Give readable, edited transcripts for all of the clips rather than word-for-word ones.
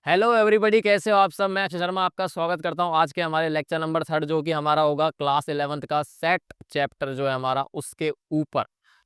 Hello everybody, कैसे हो आप सब। मैं अक्षय शर्मा आपका स्वागत करता हूं आज के हमारे लेक्चर नंबर 3 जो कि हमारा होगा क्लास 11th का सेट चैप्टर जो है हमारा उसके ऊपर।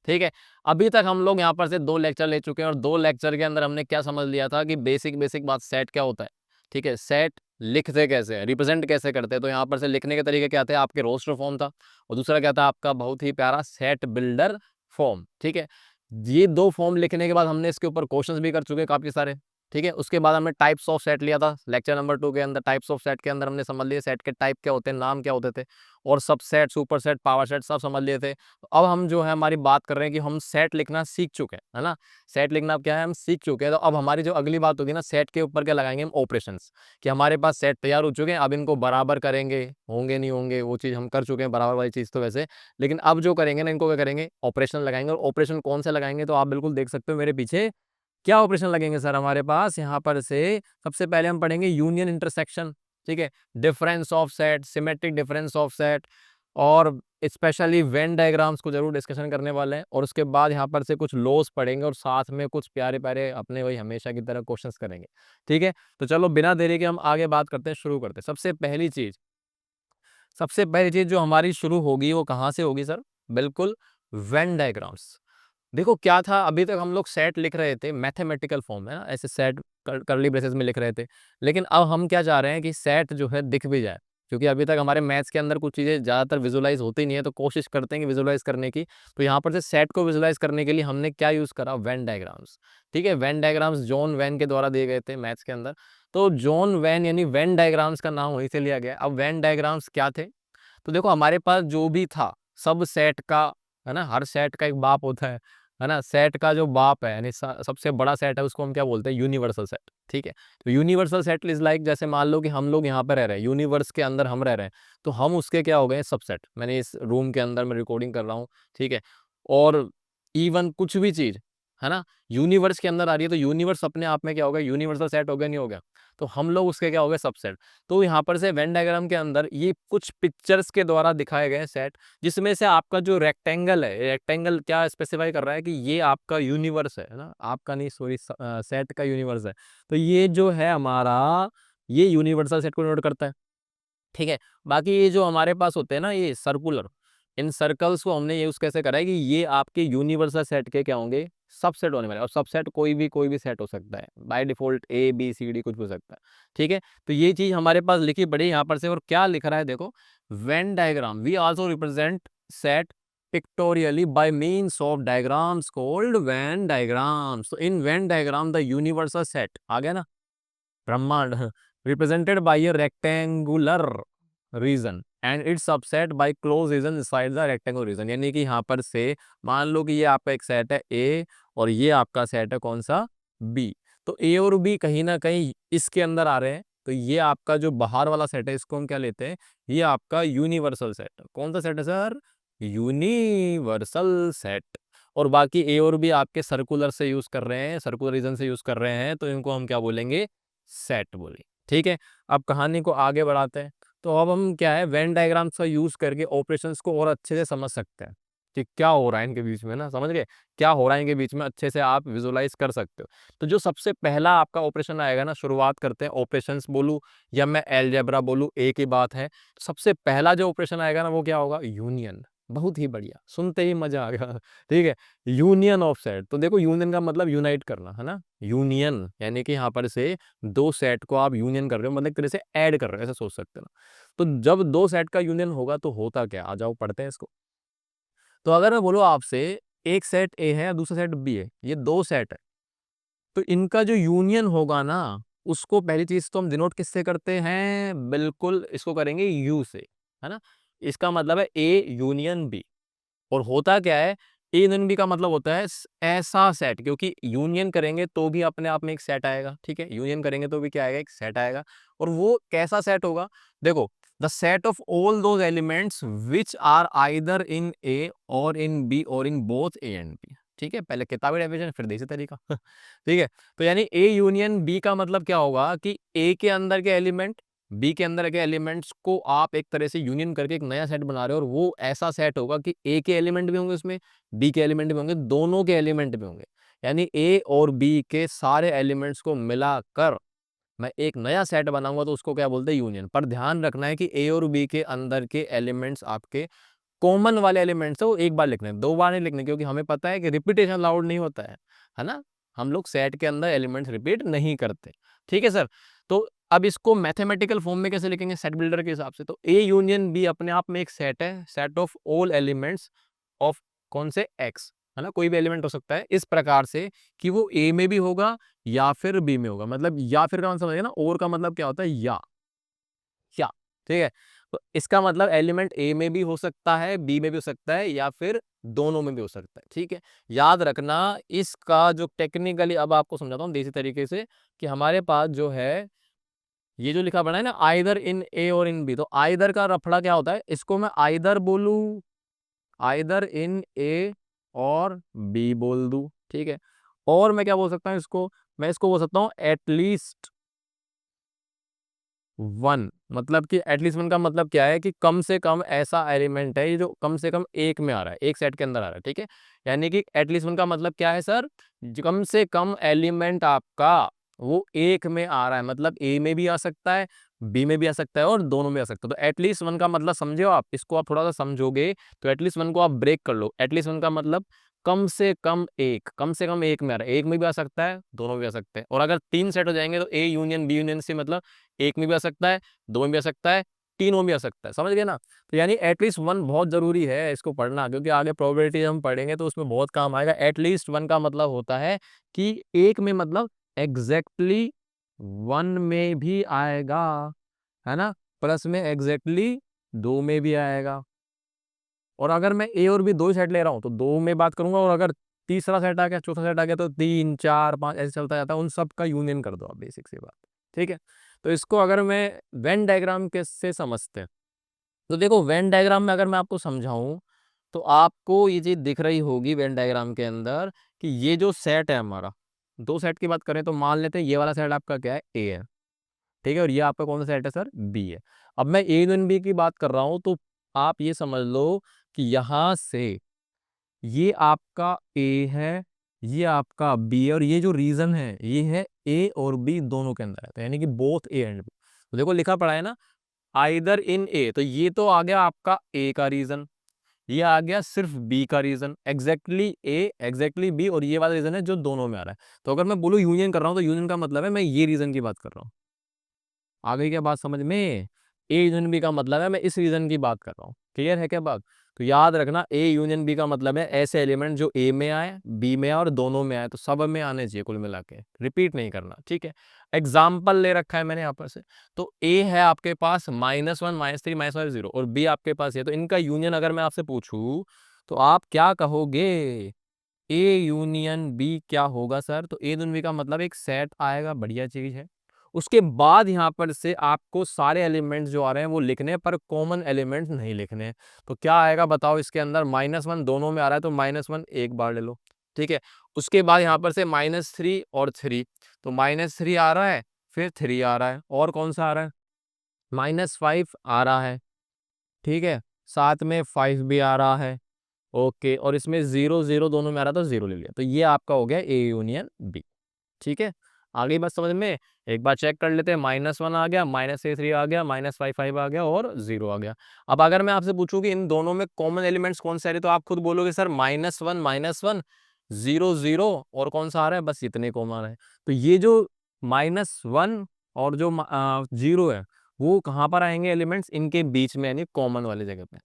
ठीक है। अभी तक हम लोग यहाँ पर से 2 लेक्चर ले चुके हैं और 2 लेक्चर के अंदर हमने क्या समझ लिया था कि बेसिक बेसिक बात सेट क्या होता है। ठीक है, सेट लिखते कैसे हैं, रिप्रेजेंट कैसे करते हैं। तो यहाँ पर से लिखने के तरीके क्या थे, आपके रोस्टर फॉर्म था और दूसरा क्या था आपका बहुत ही प्यारा सेट बिल्डर फॉर्म। ठीक है, ये 2 फॉर्म लिखने के बाद हमने इसके ऊपर क्वेश्चंस भी कर चुके हैं काफी सारे। ठीक है, उसके बाद हमने टाइप्स ऑफ सेट लिया था लेक्चर नंबर 2 के अंदर। टाइप्स ऑफ सेट के अंदर हमने समझ लिए सेट के टाइप क्या होते हैं, नाम क्या होते थे और सब set, super set, power set सब समझ लिए थे। तो अब हम जो है हमारी बात कर रहे हैं कि हम सेट लिखना सीख चुके हैं, है ना। सेट लिखना क्या है, हम सीख चुके हैं। तो अब हमारी जो अगली बात होगी ना, सेट के ऊपर क्या लगाएंगे हम, ऑपरेशंस। कि हमारे पास सेट तैयार हो चुके हैं, अब इनको बराबर करेंगे, होंगे नहीं होंगे वो चीज़ हम कर चुके हैं, बराबर वाली चीज़ तो वैसे। लेकिन अब जो करेंगे ना, इनको क्या करेंगे, ऑपरेशन लगाएंगे। और ऑपरेशन कौन से लगाएंगे, तो आप बिल्कुल देख सकते हो मेरे पीछे क्या ऑपरेशन लगेंगे सर हमारे पास यहाँ पर से। सबसे पहले हम पढ़ेंगे यूनियन इंटरसेक्शन। ठीक है, difference of set, symmetric difference of set और स्पेशली वेन डायग्राम्स को जरूर डिस्कशन करने वाले हैं। और उसके बाद यहाँ पर से कुछ लॉस पढ़ेंगे और साथ में कुछ प्यारे प्यारे अपने वही हमेशा की तरह क्वेश्चंस करेंगे। ठीक है, तो चलो बिना देरी के हम आगे बात करते हैं, शुरू करते हैं। सबसे पहली चीज जो हमारी शुरू होगी वो कहाँ से होगी सर, बिल्कुल वेन डायग्राम्स। देखो क्या था, अभी तक हम लोग सेट लिख रहे थे मैथमेटिकल फॉर्म में ना, ऐसे सेट करली ब्रेसेस में लिख रहे थे। लेकिन अब हम क्या चाह रहे हैं कि सेट जो है दिख भी जाए, क्योंकि अभी तक हमारे मैथ्स के अंदर कुछ चीज़ें ज़्यादातर विजुलाइज होती नहीं है, तो कोशिश करते हैं कि विजुलाइज करने की। तो यहाँ पर से सेट को विजुलाइज करने के लिए हमने क्या यूज़ करा, वेन डायग्राम्स। ठीक है, वेन डायग्राम्स जॉन वेन के द्वारा दिए गए थे मैथ्स के अंदर। तो जॉन वेन यानी वेन डायग्राम्स का नाम वहीं से लिया गया। अब वेन डायग्राम्स क्या थे, तो देखो हमारे पास जो भी था सब सेट का, है ना, हर सेट का एक बाप होता है ना। सेट का जो बाप है यानी सबसे बड़ा सेट है उसको हम क्या बोलते हैं, यूनिवर्सल सेट। ठीक है, तो यूनिवर्सल सेट इज लाइक, जैसे मान लो कि हम लोग यहाँ पे रह रहे हैं, यूनिवर्स के अंदर हम रह रहे हैं, तो हम उसके क्या हो गए, सबसेट। मैंने इस रूम के अंदर मैं रिकॉर्डिंग कर रहा हूँ। ठीक है, और इवन कुछ भी चीज, है ना, यूनिवर्स के अंदर आ रही है, तो यूनिवर्स अपने आप में क्या होगा, यूनिवर्सल सेट हो गया, नहीं हो गया। तो हम लोग उसके क्या हो गए, सबसेट। तो यहाँ पर से वेन डायग्राम के अंदर ये कुछ पिक्चर्स के द्वारा दिखाए गए सेट, जिसमें से आपका जो रेक्टेंगल है, रेक्टेंगल क्या स्पेसिफाई कर रहा है कि ये आपका यूनिवर्स है ना, आपका नहीं सॉरी, सेट का यूनिवर्स है। तो ये जो है हमारा, ये यूनिवर्सल सेट को नोट करता है। ठीक है, बाकी ये जो हमारे पास होते हैं ना ये सर्कुलर, इन सर्कल्स को हमने यूज कैसे करा है कि ये आपके यूनिवर्सल सेट के क्या होंगे, सबसेट होने वाले। और सबसेट कोई भी सेट हो सकता है, by default A B C D कुछ भी हो सकता है। ठीक है, तो ये चीज हमारे पास लिखी पड़ी यहाँ पर से। और क्या लिख रहा है देखो, Venn diagram we also represent set pictorially by means of diagrams called Venn diagrams. तो in Venn diagram the universal set आ गया ना, ब्रह्मांड, represented by a rectangular region and its subset by closed region inside the rectangular region। यानी कि यहाँ पर से मान लो कि ये आपका एक सेट है ए और ये आपका सेट है कौन सा, बी। तो ए और बी कहीं ना कहीं इसके अंदर आ रहे हैं। तो ये आपका जो बाहर वाला सेट है इसको हम क्या लेते हैं, ये आपका यूनिवर्सल सेट। कौन सा सेट है सर, यूनिवर्सल सेट। और बाकी ए और बी आपके सर्कुलर से यूज कर रहे हैं, सर्कुलर रीजन से यूज कर रहे हैं, तो इनको हम क्या बोलेंगे, सेट बोले। ठीक है, अब कहानी को आगे बढ़ाते हैं। तो अब हम क्या है, वेन डायग्राम्स का यूज करके ऑपरेशंस को और अच्छे से समझ सकते हैं कि क्या हो रहा है इनके बीच में ना, समझ गए क्या हो रहा है इनके बीच में, अच्छे से आप विजुलाइज कर सकते हो। तो जो सबसे पहला आपका ऑपरेशन आएगा ना, शुरुआत करते हैं ऑपरेशंस बोलूं या मैं एलजेब्रा बोलूं, एक ही बात है। सबसे पहला जो ऑपरेशन आएगा ना वो क्या होगा, यूनियन। बहुत ही बढ़िया, सुनते ही मजा आ गया। ठीक है, यूनियन ऑफ सेट। तो देखो यूनियन का मतलब यूनाइट करना, है ना। यूनियन यानी कि यहाँ पर से दो सेट को आप यूनियन कर रहे हो, मतलब एक तरह से ऐड कर रहे हो, ऐसा सोच सकते हो ना। तो जब दो सेट का यूनियन होगा तो होता क्या, आ जाओ पढ़ते हैं इसको। तो अगर मैं बोलूँ आपसे, एक सेट ए है दूसरा सेट बी है, ये दो सेट है, तो इनका जो यूनियन होगा ना, उसको पहली चीज तो हम डिनोट किससे करते हैं, बिल्कुल इसको करेंगे यू से, है ना। इसका मतलब है ए यूनियन बी। और होता क्या है, ए यूनियन बी का मतलब होता है ऐसा सेट, क्योंकि यूनियन करेंगे तो भी अपने आप में एक सेट आएगा। ठीक है, यूनियन करेंगे तो भी क्या आएगा, एक सेट आएगा। और वो कैसा सेट होगा, देखो, the set of all those elements which are either in A or in B or in both A and B. ठीक है, पहले किताबी डेफिनेशन फिर देसी तरीका। ठीक है, तो यानी ए यूनियन बी का मतलब क्या होगा कि ए के अंदर के एलिमेंट, बी के अंदर के एलिमेंट्स को आप एक तरह से यूनियन करके एक नया सेट बना रहे हो। और वो ऐसा सेट होगा कि ए के एलिमेंट भी होंगे उसमें, बी के एलिमेंट भी होंगे, दोनों के एलिमेंट भी होंगे। यानी ए और बी के सारे एलिमेंट्स को मिलाकर मैं एक नया सेट बनाऊंगा तो उसको क्या बोलते हैं, यूनियन। पर ध्यान रखना है कि ए और बी के अंदर के एलिमेंट्स आपके कॉमन वाले एलिमेंट्स है, वो एक बार लिखने, दो बार नहीं लिखने, क्योंकि हमें पता है कि रिपीटेशन अलाउड नहीं होता है ना। हम लोग सेट के अंदर एलिमेंट्स रिपीट नहीं करते। ठीक है सर। तो अब इसको मैथमेटिकल फॉर्म में कैसे लिखेंगे सेट बिल्डर के हिसाब से, तो ए यूनियन बी अपने आप में एक सेट है, set of all elements of कौन से एक्स, है ना, कोई भी एलिमेंट हो सकता है इस प्रकार से कि वो ए में भी होगा या फिर बी में होगा। मतलब या फिर का मतलब समझिए ना, और का मतलब क्या होता है, या। ठीक है। तो इसका मतलब एलिमेंट ए में भी हो सकता है, बी में भी हो सकता है, या फिर दोनों में भी हो सकता है। ठीक है। याद रखना इसका जो टेक्निकली, अब आपको समझाता हूँ देसी तरीके से, कि हमारे पास जो है ये जो लिखा पड़ा है ना, either in A or in B, तो आइदर का रफड़ा क्या होता है, इसको मैं आइदर बोलू, आइदर इन ए और बी बोल दूं। ठीक है। और मैं क्या बोल सकता हूँ इसको, मैं इसको बोल सकता हूँ एटलीस्ट वन। मतलब कि एटलीस्ट वन का मतलब क्या है, कि कम से कम ऐसा एलिमेंट है ये जो कम से कम एक में आ रहा है, एक सेट के अंदर आ रहा है। ठीक है। यानी कि एटलीस्ट वन का मतलब क्या है सर, कम से कम एलिमेंट आपका वो एक में आ रहा है, मतलब ए में भी आ सकता है, बी में भी आ सकता है और दोनों में आ सकता है। तो एटलीस्ट वन का मतलब समझे हो आप, इसको आप थोड़ा सा समझोगे तो एटलीस्ट वन को आप ब्रेक कर लो। एटलीस्ट वन का मतलब कम से कम एक, कम से कम एक में आ रहा है, एक में भी आ सकता है, दोनों में भी आ सकते हैं। और अगर तीन सेट हो जाएंगे तो ए यूनियन बी यूनियन से मतलब एक में भी आ सकता है, दो में भी आ सकता है, तीनों में भी आ सकता है। समझ गए ना। तो यानी एटलीस्ट वन बहुत जरूरी है इसको पढ़ना, क्योंकि आगे प्रोबेबिलिटी हम पढ़ेंगे तो उसमें बहुत काम आएगा। एटलीस्ट वन का मतलब होता है कि एक में मतलब एग्जैक्टली वन में भी आएगा, है ना, प्लस में एग्जैक्टली दो में भी आएगा। और अगर मैं ए और बी दो ही सेट ले रहा हूँ तो दो में बात करूंगा, और अगर तीसरा सेट आ गया, चौथा सेट आ गया, तो तीन चार पांच ऐसे चलता जाता है, उन सब का यूनियन कर दो आप, बेसिक सी बात। ठीक है। तो इसको अगर मैं वेन डायग्राम के से समझते हैं, तो देखो वेन डायग्राम में अगर मैं आपको समझाऊं तो आपको ये चीज दिख रही होगी वेन डायग्राम के अंदर, कि ये जो सेट है हमारा, दो सेट की बात करें तो मान लेते हैं ये वाला सेट आपका क्या है, ए है। ठीक है। और ये आपका कौन सा सेट है सर, बी है। अब मैं ए यूनियन बी की बात कर रहा हूं, तो आप ये समझ लो कि यहां से ये आपका ए है, ये आपका बी है, और ये जो रीजन है ये है ए और बी दोनों के अंदर है, तो यानी कि बोथ ए एंड बी। तो देखो लिखा पड़ा है ना, आइदर इन ए, तो ये तो आ गया आपका ए का रीजन, ये आ गया सिर्फ बी का रीजन, एग्जैक्टली ए एग्जैक्टली बी, और ये वाला रीजन है जो दोनों में आ रहा है। तो अगर मैं बोलूँ यूनियन कर रहा हूँ, तो यूनियन का मतलब है मैं ये रीजन की बात कर रहा हूँ। आ गई क्या बात समझ में। ए यूनियन बी का मतलब है मैं इस रीजन की बात कर रहा हूँ। क्लियर है क्या बात। तो याद रखना ए यूनियन बी का मतलब है ऐसे एलिमेंट जो ए में आए, बी में आए और दोनों में आए, तो सब में आने चाहिए कुल मिला के, रिपीट नहीं करना। ठीक है। एग्जाम्पल ले रखा है मैंने यहाँ पर से, तो ए है आपके पास -1 -3 -5 0, और बी आपके पास है, तो इनका यूनियन अगर मैं आपसे पूछूं तो आप क्या कहोगे, ए यूनियन बी क्या होगा सर। तो ए यूनियन बी का मतलब एक सेट आएगा, बढ़िया चीज है। उसके बाद यहाँ पर से आपको सारे एलिमेंट्स जो आ रहे हैं वो लिखने हैं, पर कॉमन एलिमेंट्स नहीं लिखने हैं। तो क्या आएगा बताओ इसके अंदर, -1 दोनों में आ रहा है तो -1 एक बार ले लो। ठीक है। उसके बाद यहाँ पर से -3 और 3, तो -3 आ रहा है, फिर 3 आ रहा है, और कौन सा आ रहा है, -5 आ रहा है। ठीक है। साथ में 5 भी आ रहा है। ओके। और इसमें 0 0 दोनों में आ रहा था, 0 ले लिया, तो ये आपका हो गया ए यूनियन बी। ठीक है। आगे बात समझ में। एक बार चेक कर लेते हैं, -1 आ गया, -3 आ गया, -5 आ गया और 0 आ गया। अब अगर मैं आपसे पूछूं कि इन दोनों में कॉमन एलिमेंट्स कौन से आ रहे, तो आप खुद बोलोगे सर -1 0 0, और कौन सा आ रहा है, बस इतने कॉमन है। तो ये जो -1 और जो 0 है, वो कहाँ पर आएंगे एलिमेंट्स, इनके बीच में, यानी कॉमन वाली जगह पे।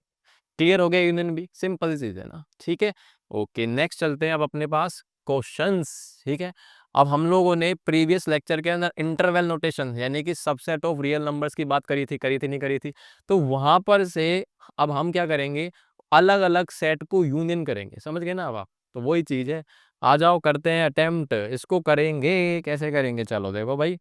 क्लियर हो गया यूनियन भी, सिंपल सी चीज है ना। ठीक है। ओके, नेक्स्ट चलते हैं अब अपने पास क्वेश्चंस। ठीक है। अब हम लोगों ने प्रीवियस लेक्चर के अंदर इंटरवल नोटेशन यानी कि सबसेट ऑफ रियल नंबर्स की बात करी थी नहीं करी थी, तो वहां पर से अब हम क्या करेंगे, अलग अलग सेट को यूनियन करेंगे। समझ गए ना अब आप। तो वही चीज है, आ जाओ करते हैं अटेम्प्ट, इसको करेंगे। कैसे करेंगे, चलो देखो भाई।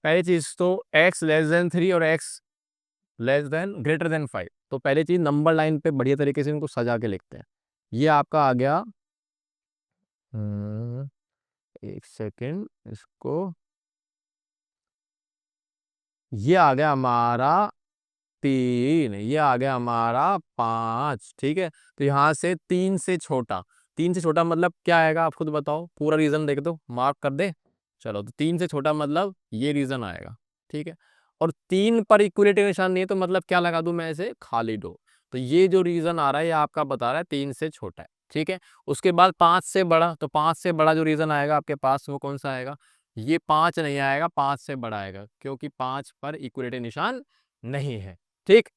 पहली चीज तो x <3 और x<5, तो पहले चीज नंबर लाइन पे बढ़िया तरीके से इनको सजा के लिखते हैं। ये आपका आ गया, हम्म, एक सेकेंड इसको, ये आ गया हमारा 3, ये आ गया हमारा 5। ठीक है। तो यहाँ से 3 से छोटा, 3 से छोटा मतलब क्या आएगा आप खुद बताओ, पूरा रीजन देख दो, मार्क कर दे। चलो तो 3 से छोटा मतलब ये रीजन आएगा, ठीक है। और 3 पर इक्वलिटी निशान नहीं है तो मतलब क्या लगा दूं मैं ऐसे, खाली डो। तो ये जो रीजन आ रहा है ये आपका बता रहा है 3 से छोटा है, ठीक है। उसके बाद 5 से बड़ा, तो 5 से बड़ा जो रीजन आएगा आपके पास वो कौन सा आएगा, ये 5 नहीं आएगा, 5 से बड़ा आएगा, क्योंकि 5 पर इक्वलिटी निशान नहीं है, ठीक।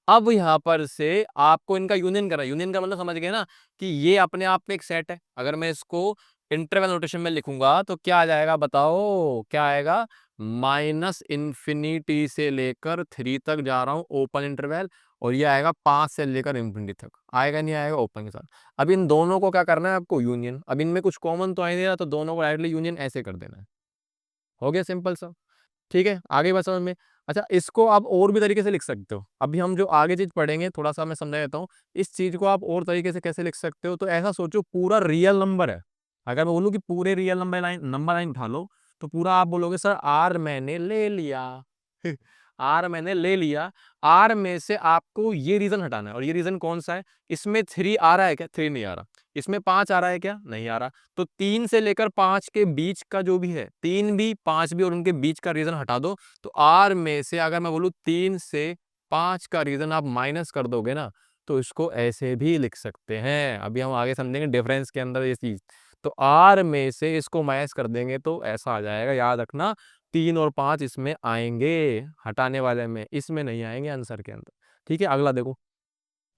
अब यहाँ पर से आपको इनका यूनियन करा, यूनियन का मतलब समझ गए ना कि ये अपने आप में एक सेट है। अगर मैं इसको इंटरवल नोटेशन में लिखूंगा तो क्या आ जाएगा, बताओ क्या आएगा, माइनस इन्फिनिटी से लेकर 3 तक जा रहा हूँ ओपन इंटरवल, और ये आएगा 5 से लेकर इन्फिनिटी तक, आएगा नहीं आएगा ओपन के साथ। अब इन दोनों को क्या करना है आपको, यूनियन। अब इनमें कुछ कॉमन तो आ ही नहीं रहा, तो दोनों को डायरेक्टली यूनियन ऐसे कर देना है, हो गया सिंपल सा, ठीक है। आगे बात समझ में। अच्छा, इसको आप और भी तरीके से लिख सकते हो। अभी हम जो आगे चीज पढ़ेंगे थोड़ा सा मैं समझा देता हूँ। इस चीज को आप और तरीके से कैसे लिख सकते हो, तो ऐसा सोचो पूरा रियल नंबर है। अगर मैं बोलूँ कि पूरे रियल नंबर लाइन उठा लो, तो पूरा आप बोलोगे सर आर मैंने ले लिया आर मैंने ले लिया। आर में से आपको ये रीजन हटाना है, और ये रीजन कौन सा है, इसमें 3 आ रहा है क्या, 3 नहीं आ रहा। इसमें 5 आ रहा है क्या, नहीं आ रहा। तो 3 से लेकर 5 के बीच का जो भी है, 3 भी 5 भी और उनके बीच का रीजन हटा दो। तो आर में से अगर मैं बोलूँ 3 से 5 का रीजन आप माइनस कर दोगे ना, तो इसको ऐसे भी लिख सकते हैं। अभी हम आगे समझेंगे डिफरेंस के अंदर ये चीज। तो आर में से इसको माइनस कर देंगे तो ऐसा आ जाएगा, याद रखना 3 और 5 इसमें आएंगे, हटाने वाले में, इसमें नहीं आएंगे आंसर के अंदर, ठीक है। अगला देखो,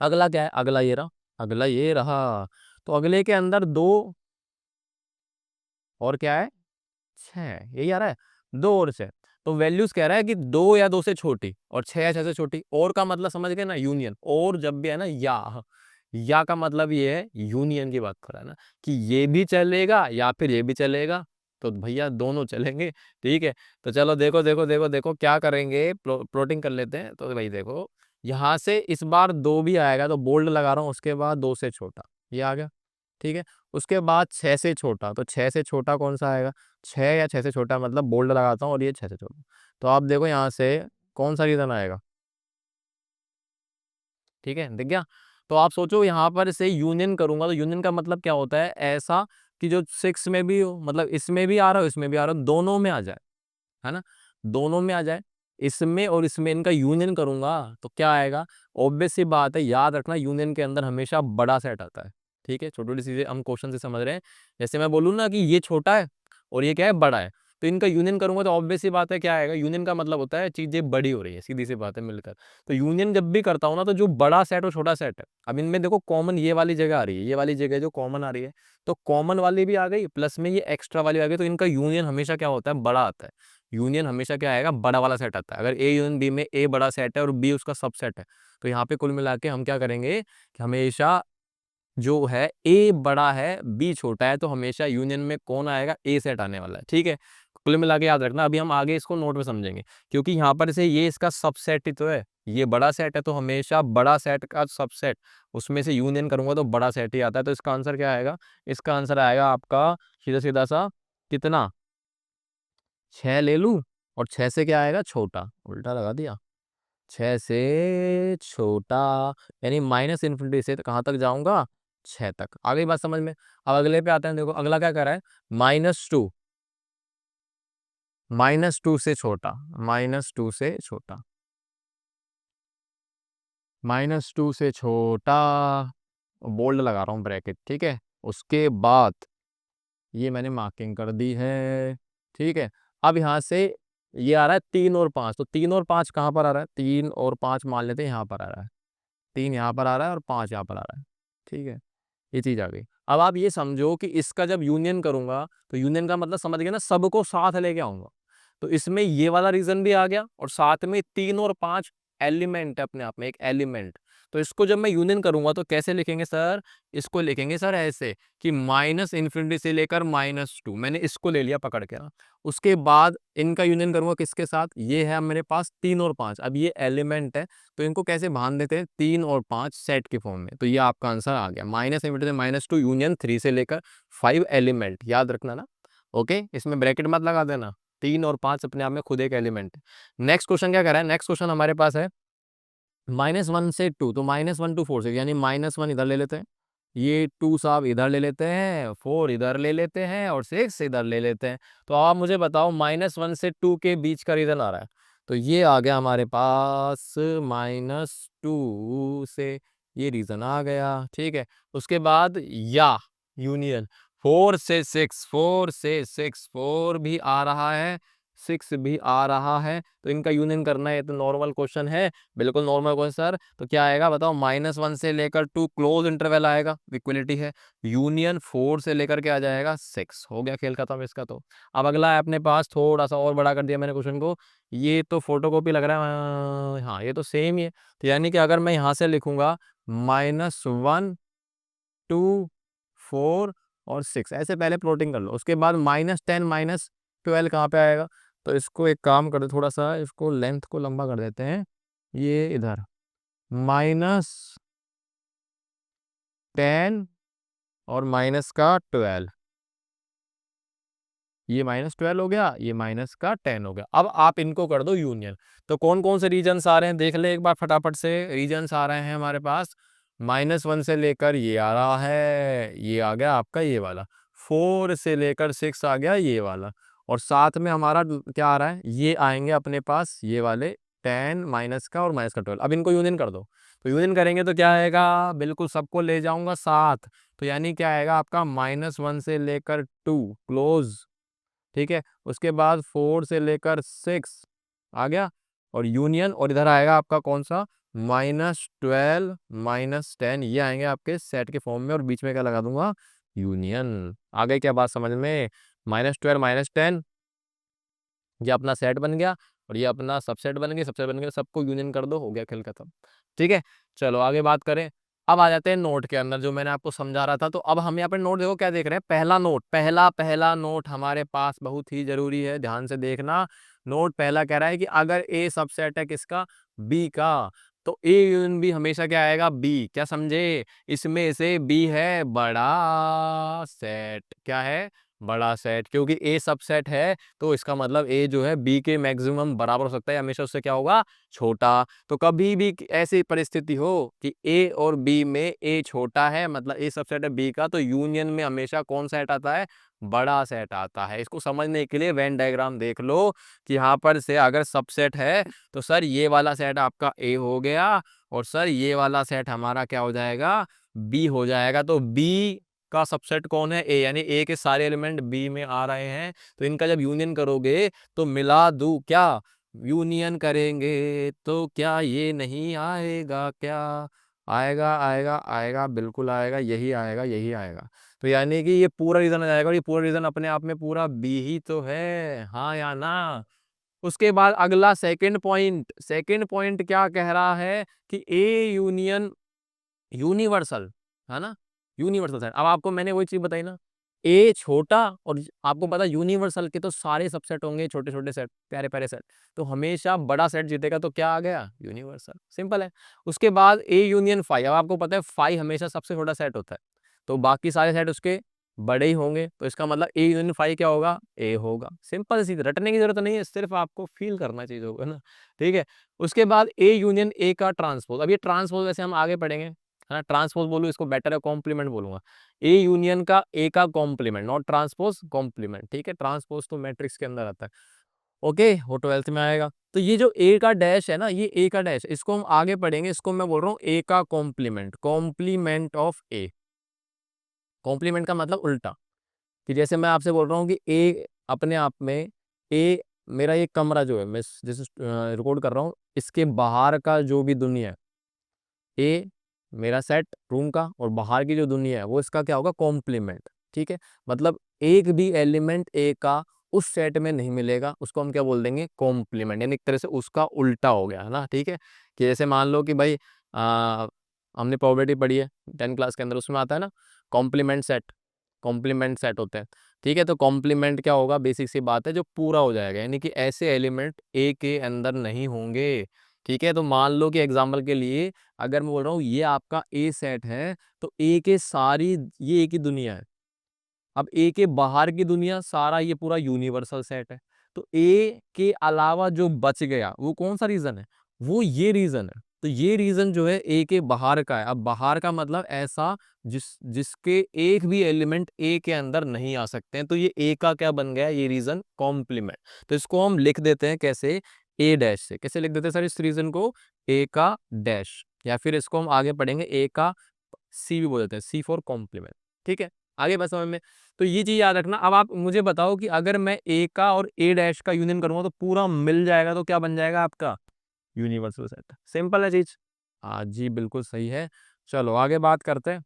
अगला क्या है, अगला ये रहा, अगला ये रहा। तो अगले के अंदर 2 और क्या है, 6, यही आ रहा है, 2 और 6। तो वैल्यूज कह रहा है कि 2 या 2 से छोटी और 6 या 6 से छोटी। और का मतलब समझ गए ना, यूनियन। और जब भी है ना या का मतलब ये है यूनियन की बात कर रहा है ना, कि ये भी चलेगा या फिर ये भी चलेगा। तो भैया दोनों चलेंगे, ठीक है। तो चलो देखो देखो देखो देखो क्या करेंगे, प्लॉटिंग कर लेते हैं। तो भाई देखो, यहाँ से इस बार 2 भी आएगा तो बोल्ड लगा रहा हूँ, उसके बाद 2 से छोटा ये आ गया, ठीक है। उसके बाद 6 से छोटा, तो 6 से छोटा कौन सा आएगा, 6 या 6 से छोटा मतलब बोल्ड लगाता हूँ, और ये 6 से छोटा। तो आप देखो यहाँ से कौन सा रीजन आएगा, ठीक है, दिख गया। तो आप सोचो यहाँ पर से यूनियन करूंगा, तो यूनियन का मतलब क्या होता है, ऐसा कि जो 6 में भी हो, मतलब इसमें भी आ रहा हो इसमें भी आ रहा हो, दोनों में आ जाए, है ना, दोनों में आ जाए। इसमें और इसमें इनका यूनियन करूंगा तो क्या आएगा, ऑब्वियस सी बात है, याद रखना यूनियन के अंदर हमेशा बड़ा सेट आता है, ठीक है। छोटी छोटी चीजें हम क्वेश्चन से समझ रहे हैं। जैसे मैं बोलूँ ना कि ये छोटा है और ये क्या है, बड़ा है, तो इनका यूनियन करूंगा तो ऑब्वियस सी बात है क्या आएगा, यूनियन का मतलब होता है चीजें बड़ी हो रही है, सीधी सी बात है मिलकर। तो यूनियन जब भी करता हूँ ना, तो जो बड़ा सेट और छोटा सेट है, अब इनमें देखो कॉमन ये वाली जगह आ रही है, ये वाली जगह जो कॉमन आ रही है, तो कॉमन वाली भी आ गई, प्लस में ये एक्स्ट्रा वाली आ गई, तो इनका यूनियन हमेशा क्या होता है, बड़ा आता है। यूनियन हमेशा क्या आएगा, बड़ा वाला सेट आता है। अगर ए यूनियन बी में ए बड़ा सेट है और बी उसका सबसेट है, तो यहाँ पे कुल मिला के हम क्या करेंगे कि हमेशा जो है ए बड़ा है बी छोटा है, तो हमेशा यूनियन में कौन आएगा, ए सेट आने वाला है, ठीक है। कुल मिला के याद रखना। अभी हम आगे इसको नोट में समझेंगे, क्योंकि यहाँ पर से ये इसका सबसेट ही तो है, ये बड़ा सेट है, तो हमेशा बड़ा सेट का सबसेट, उसमें से यूनियन करूंगा तो बड़ा सेट ही आता है। तो इसका आंसर क्या आएगा, इसका आंसर आएगा आपका सीधा सीधा सा कितना, 6 ले लूं, और 6 से क्या आएगा, छोटा, उल्टा लगा दिया, 6 से छोटा, यानी माइनस इन्फिनिटी से कहाँ तक जाऊंगा, 6 तक। आ गई बात समझ में। अब अगले पे आते हैं, देखो अगला क्या कर रहा है, -2, -2 से छोटा, -2 से छोटा, -2 से छोटा, बोल्ड लगा रहा हूँ ब्रैकेट, ठीक है। उसके बाद ये मैंने मार्किंग कर दी है, ठीक है। अब यहाँ से ये आ रहा है 3 और 5, तो 3 और 5 कहाँ पर आ रहा है, 3 और 5 मान लेते हैं यहाँ पर आ रहा है, 3 यहाँ पर आ रहा है और 5 यहाँ पर आ रहा है, ठीक है। ये चीज आ गई। अब आप ये समझो कि इसका जब यूनियन करूंगा, तो यूनियन का मतलब समझ गए ना, सबको साथ लेके आऊंगा। तो इसमें ये वाला रीजन भी आ गया, और साथ में 3 और 5 एलिमेंट है अपने आप में, एक एलिमेंट। तो इसको जब मैं यूनियन करूंगा तो कैसे लिखेंगे सर, इसको लिखेंगे सर ऐसे कि माइनस इन्फिनिटी से लेकर -2, मैंने इसको ले लिया पकड़ के ना। उसके बाद इनका यूनियन करूंगा किसके साथ, ये है मेरे पास 3 और 5, अब ये एलिमेंट है, तो इनको कैसे बांध देते हैं, 3 और 5 सेट के फॉर्म में। तो ये आपका आंसर आ गया, माइनस इन्फिनिटी से -2 यूनियन 3 से लेकर 5 एलिमेंट, याद रखना ना। ओके, इसमें ब्रैकेट मत लगा देना, 3 और 5 अपने आप में खुद एक एलिमेंट है। नेक्स्ट क्वेश्चन क्या कर रहा है, नेक्स्ट क्वेश्चन हमारे पास है -1 से 2, तो -1 to 4 6, यानी -1 इधर ले लेते हैं, ये 2 साहब इधर ले लेते हैं, 4 इधर ले लेते हैं और 6 इधर ले लेते हैं। तो आप मुझे बताओ -1 से 2 के बीच का रीजन आ रहा है। तो ये आ गया हमारे पास -2 से, ये रीजन आ गया, ठीक है। उसके बाद या यूनियन 4 से 6 4 भी आ रहा है, 6 भी आ रहा है, तो इनका यूनियन करना है। ये तो नॉर्मल क्वेश्चन है, बिल्कुल नॉर्मल क्वेश्चन सर। तो क्या आएगा बताओ, -1 से लेकर 2 क्लोज इंटरवल आएगा, इक्वलिटी है। यूनियन 4 से लेकर के आ जाएगा 6, हो गया खेल खत्म इसका। तो अब अगला है अपने पास, थोड़ा सा और बड़ा कर दिया मैंने क्वेश्चन को। ये तो फोटोकॉपी लग रहा है, हाँ ये तो सेम ही है। तो यानी कि अगर मैं यहाँ से लिखूंगा -1 2 4 और 6, ऐसे पहले प्लॉटिंग कर लो। उसके बाद -10 -12 कहाँ पे आएगा? तो इसको एक काम कर दो, थोड़ा सा इसको लेंथ को लंबा कर देते हैं, ये इधर -10 और माइनस का 12, ये -12 हो गया, ये -10 हो गया। अब आप इनको कर दो यूनियन। तो कौन कौन से रीजन्स आ रहे हैं देख ले एक बार फटाफट से। रीजन्स आ रहे हैं हमारे पास -1 से लेकर ये आ रहा है, ये आ गया आपका ये वाला। 4 से लेकर 6 आ गया ये वाला। और साथ में हमारा क्या आ रहा है, ये आएंगे अपने पास ये वाले 10 माइनस का और माइनस का 12। अब इनको यूनियन कर दो। तो यूनियन करेंगे तो क्या आएगा, बिल्कुल सबको ले जाऊंगा साथ। तो यानी क्या आएगा आपका, -1 से लेकर 2 क्लोज, ठीक है। उसके बाद 4 से लेकर 6 आ गया और यूनियन, और इधर आएगा आपका कौन सा, -12 -10, ये आएंगे आपके सेट के फॉर्म में। और बीच में क्या लगा दूंगा, यूनियन। आ गई क्या बात समझ में? -12 -10 ये अपना सेट बन गया और ये अपना सबसेट बन गया, सबसेट बन गया, सबको यूनियन कर दो, हो गया खेल खत्म। ठीक है, चलो आगे बात करें। अब आ जाते हैं नोट के अंदर, जो मैंने आपको समझा रहा था। तो अब हम यहाँ पे नोट देखो क्या देख रहे हैं, पहला नोट, पहला नोट हमारे पास बहुत ही जरूरी है, ध्यान से देखना। नोट पहला कह रहा है कि अगर ए सबसेट है किसका, बी का, तो ए यूनियन बी हमेशा क्या आएगा, बी। क्या समझे, इसमें से बी है बड़ा सेट। क्या है, बड़ा सेट। क्योंकि ए सबसेट है तो इसका मतलब ए जो है बी के मैक्सिमम बराबर हो सकता है, हमेशा उससे क्या होगा, छोटा। तो कभी भी ऐसी परिस्थिति हो कि ए और बी में ए छोटा है, मतलब ए सबसेट है बी का, तो यूनियन में हमेशा कौन सेट आता है, बड़ा सेट आता है। इसको समझने के लिए वेन डायग्राम देख लो कि यहाँ पर से अगर सबसेट है तो सर ये वाला सेट आपका ए हो गया और सर ये वाला सेट हमारा क्या हो जाएगा, बी हो जाएगा। तो बी का सबसेट कौन है, ए, यानी ए के सारे एलिमेंट बी में आ रहे हैं। तो इनका जब यूनियन करोगे तो मिला दू, क्या यूनियन करेंगे तो क्या ये नहीं आएगा, क्या आएगा, आएगा आएगा, बिल्कुल आएगा, यही आएगा, यही आएगा। तो यानी कि ये पूरा रीजन आ जाएगा, और ये पूरा रीजन अपने आप में पूरा बी ही तो है, हाँ या ना। उसके बाद अगला सेकंड पॉइंट क्या कह रहा है कि ए यूनियन यूनिवर्सल, है ना, यूनिवर्सल सेट। अब आपको मैंने वही चीज बताई ना, ए छोटा, और आपको पता यूनिवर्सल के तो सारे सबसेट होंगे छोटे छोटे सेट, प्यारे प्यारे सेट। तो हमेशा बड़ा सेट जीतेगा, तो क्या आ गया, यूनिवर्सल, सिंपल है। उसके बाद ए यूनियन फाइव, अब आपको पता है फाइव हमेशा सबसे छोटा सेट होता है, तो बाकी सारे सेट उसके बड़े ही होंगे। तो इसका मतलब ए यूनियन फाइव क्या होगा, ए होगा। सिंपल सी, रटने की जरूरत नहीं है, सिर्फ आपको फील करना चाहिए होगा ना, ठीक है। उसके बाद ए यूनियन ए का ट्रांसपोज। अब ये ट्रांसपोज वैसे हम आगे पढ़ेंगे, है ना, ट्रांसपोज बोलूँ इसको बेटर है, कॉम्प्लीमेंट बोलूंगा। ए यूनियन का ए का कॉम्प्लीमेंट, नॉट ट्रांसपोज, कॉम्प्लीमेंट, ठीक है। ट्रांसपोज तो मैट्रिक्स के अंदर आता है, ओके, वो 12th में आएगा। तो ये जो ए का डैश है ना, ये ए का डैश, इसको हम आगे पढ़ेंगे, इसको मैं बोल रहा हूँ ए का complement, complement of A. Complement का मतलब उल्टा, कि जैसे मैं आपसे बोल रहा हूँ कि ए अपने आप में, ए मेरा ये कमरा जो है, मैं जैसे रिकॉर्ड कर रहा हूँ, इसके बाहर का जो भी दुनिया है, ए मेरा सेट रूम का, और बाहर की जो दुनिया है वो इसका क्या होगा, कॉम्प्लीमेंट, ठीक है। मतलब एक भी एलिमेंट ए का उस सेट में नहीं मिलेगा, उसको हम क्या बोल देंगे, कॉम्प्लीमेंट, यानी एक तरह से उसका उल्टा हो गया, है ना, ठीक है। कि जैसे मान लो कि भाई हमने प्रोबेबिलिटी पढ़ी है 10 क्लास के अंदर, उसमें आता है ना कॉम्प्लीमेंट सेट, कॉम्प्लीमेंट सेट होते हैं, ठीक है। तो कॉम्प्लीमेंट क्या होगा, बेसिक सी बात है, जो पूरा हो जाएगा, यानी कि ऐसे एलिमेंट ए के अंदर नहीं होंगे, ठीक है। तो मान लो कि एग्जाम्पल के लिए अगर मैं बोल रहा हूँ ये आपका ए सेट है, तो ए के सारी, ये ए की दुनिया है, अब ए के बाहर की दुनिया सारा ये पूरा यूनिवर्सल सेट है। तो ए के अलावा जो बच गया वो कौन सा रीजन है, वो ये रीजन है। तो ये रीजन जो है ए के बाहर का है। अब बाहर का मतलब ऐसा जिसके एक भी एलिमेंट ए के अंदर नहीं आ सकते हैं। तो ये ए का क्या बन गया, ये रीजन कॉम्प्लीमेंट। तो इसको हम लिख देते हैं कैसे, ए डैश से। कैसे लिख देते हैं सर इस रीजन को, ए का डैश, या फिर इसको हम आगे पढ़ेंगे ए का सी भी बोल देते हैं, सी फॉर कॉम्प्लीमेंट। ठीक है, आगे बस समझ में। तो ये चीज याद रखना। अब आप मुझे बताओ कि अगर मैं ए का और ए डैश का यूनियन करूंगा तो पूरा मिल जाएगा, तो क्या बन जाएगा आपका, यूनिवर्सल सेट। सिंपल है चीज। हाँ जी, बिल्कुल सही है। चलो आगे बात करते हैं।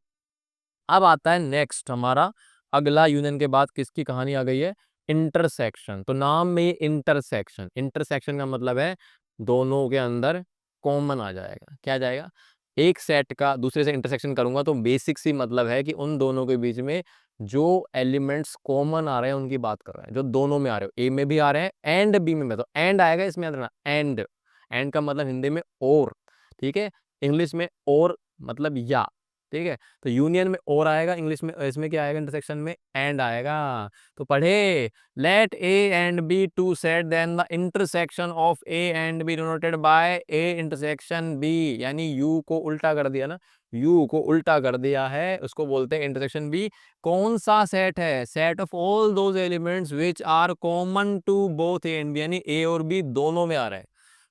अब आता है नेक्स्ट हमारा अगला यूनियन के बाद किसकी कहानी आ गई है, इंटरसेक्शन। तो नाम में ये इंटरसेक्शन, इंटरसेक्शन का मतलब है दोनों के अंदर कॉमन आ जाएगा। क्या आ जाएगा, एक सेट का दूसरे से इंटरसेक्शन करूंगा तो बेसिक सी मतलब है कि उन दोनों के बीच में जो एलिमेंट्स कॉमन आ रहे हैं उनकी बात कर रहे हैं, जो दोनों में आ रहे हो, ए में भी आ रहे हैं एंड बी में। तो एंड आएगा इसमें, याद रखना एंड। एंड का मतलब हिंदी में और, ठीक है, इंग्लिश में और मतलब या, ठीक है। तो यूनियन में और आएगा, इंग्लिश में इसमें क्या आएगा, इंटरसेक्शन में एंड आएगा। तो पढ़े, let A and B two set then the intersection of A and B denoted by A intersection B. यानी यू को उल्टा कर दिया ना, यू को उल्टा कर दिया है, उसको बोलते हैं इंटरसेक्शन बी। कौन सा सेट है, set of all those elements which are common to both A and B. यानी ए और बी दोनों में आ रहा है,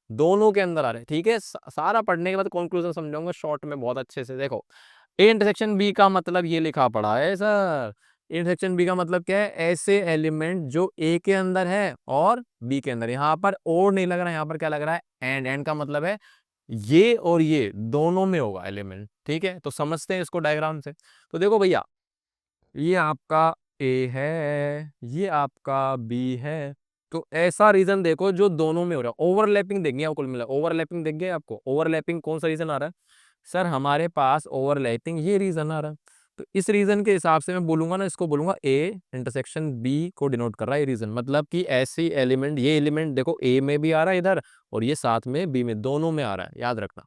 दोनों के अंदर आ रहे हैं। ठीक है, सारा पढ़ने के बाद कंक्लूजन समझाऊंगा शॉर्ट में बहुत अच्छे से। देखो, ए इंटरसेक्शन बी का मतलब ये लिखा पड़ा है सर, इंटरसेक्शन बी का मतलब क्या है, ऐसे एलिमेंट जो ए के अंदर है और बी के अंदर। यहाँ पर और नहीं लग रहा है, यहाँ पर क्या लग रहा है, एंड। एंड का मतलब है ये और ये दोनों में होगा एलिमेंट। ठीक है, तो समझते हैं इसको डायग्राम से। तो देखो भैया, ये आपका ए है, ये आपका बी है। तो ऐसा रीजन देखो जो दोनों में हो रहा है, ओवरलैपिंग देंगे आपको, कुल मिला ओवरलैपिंग देंगे आपको। ओवरलैपिंग कौन सा रीजन आ रहा है सर, हमारे पास ओवरलैपिंग ये रीजन आ रहा है। तो इस रीजन के हिसाब से मैं बोलूंगा ना, इसको बोलूंगा ए इंटरसेक्शन बी को डिनोट कर रहा है ये रीजन। मतलब कि ऐसी एलिमेंट, ये एलिमेंट देखो ए में भी आ रहा है इधर, और ये साथ में बी में, दोनों में आ रहा है, याद रखना।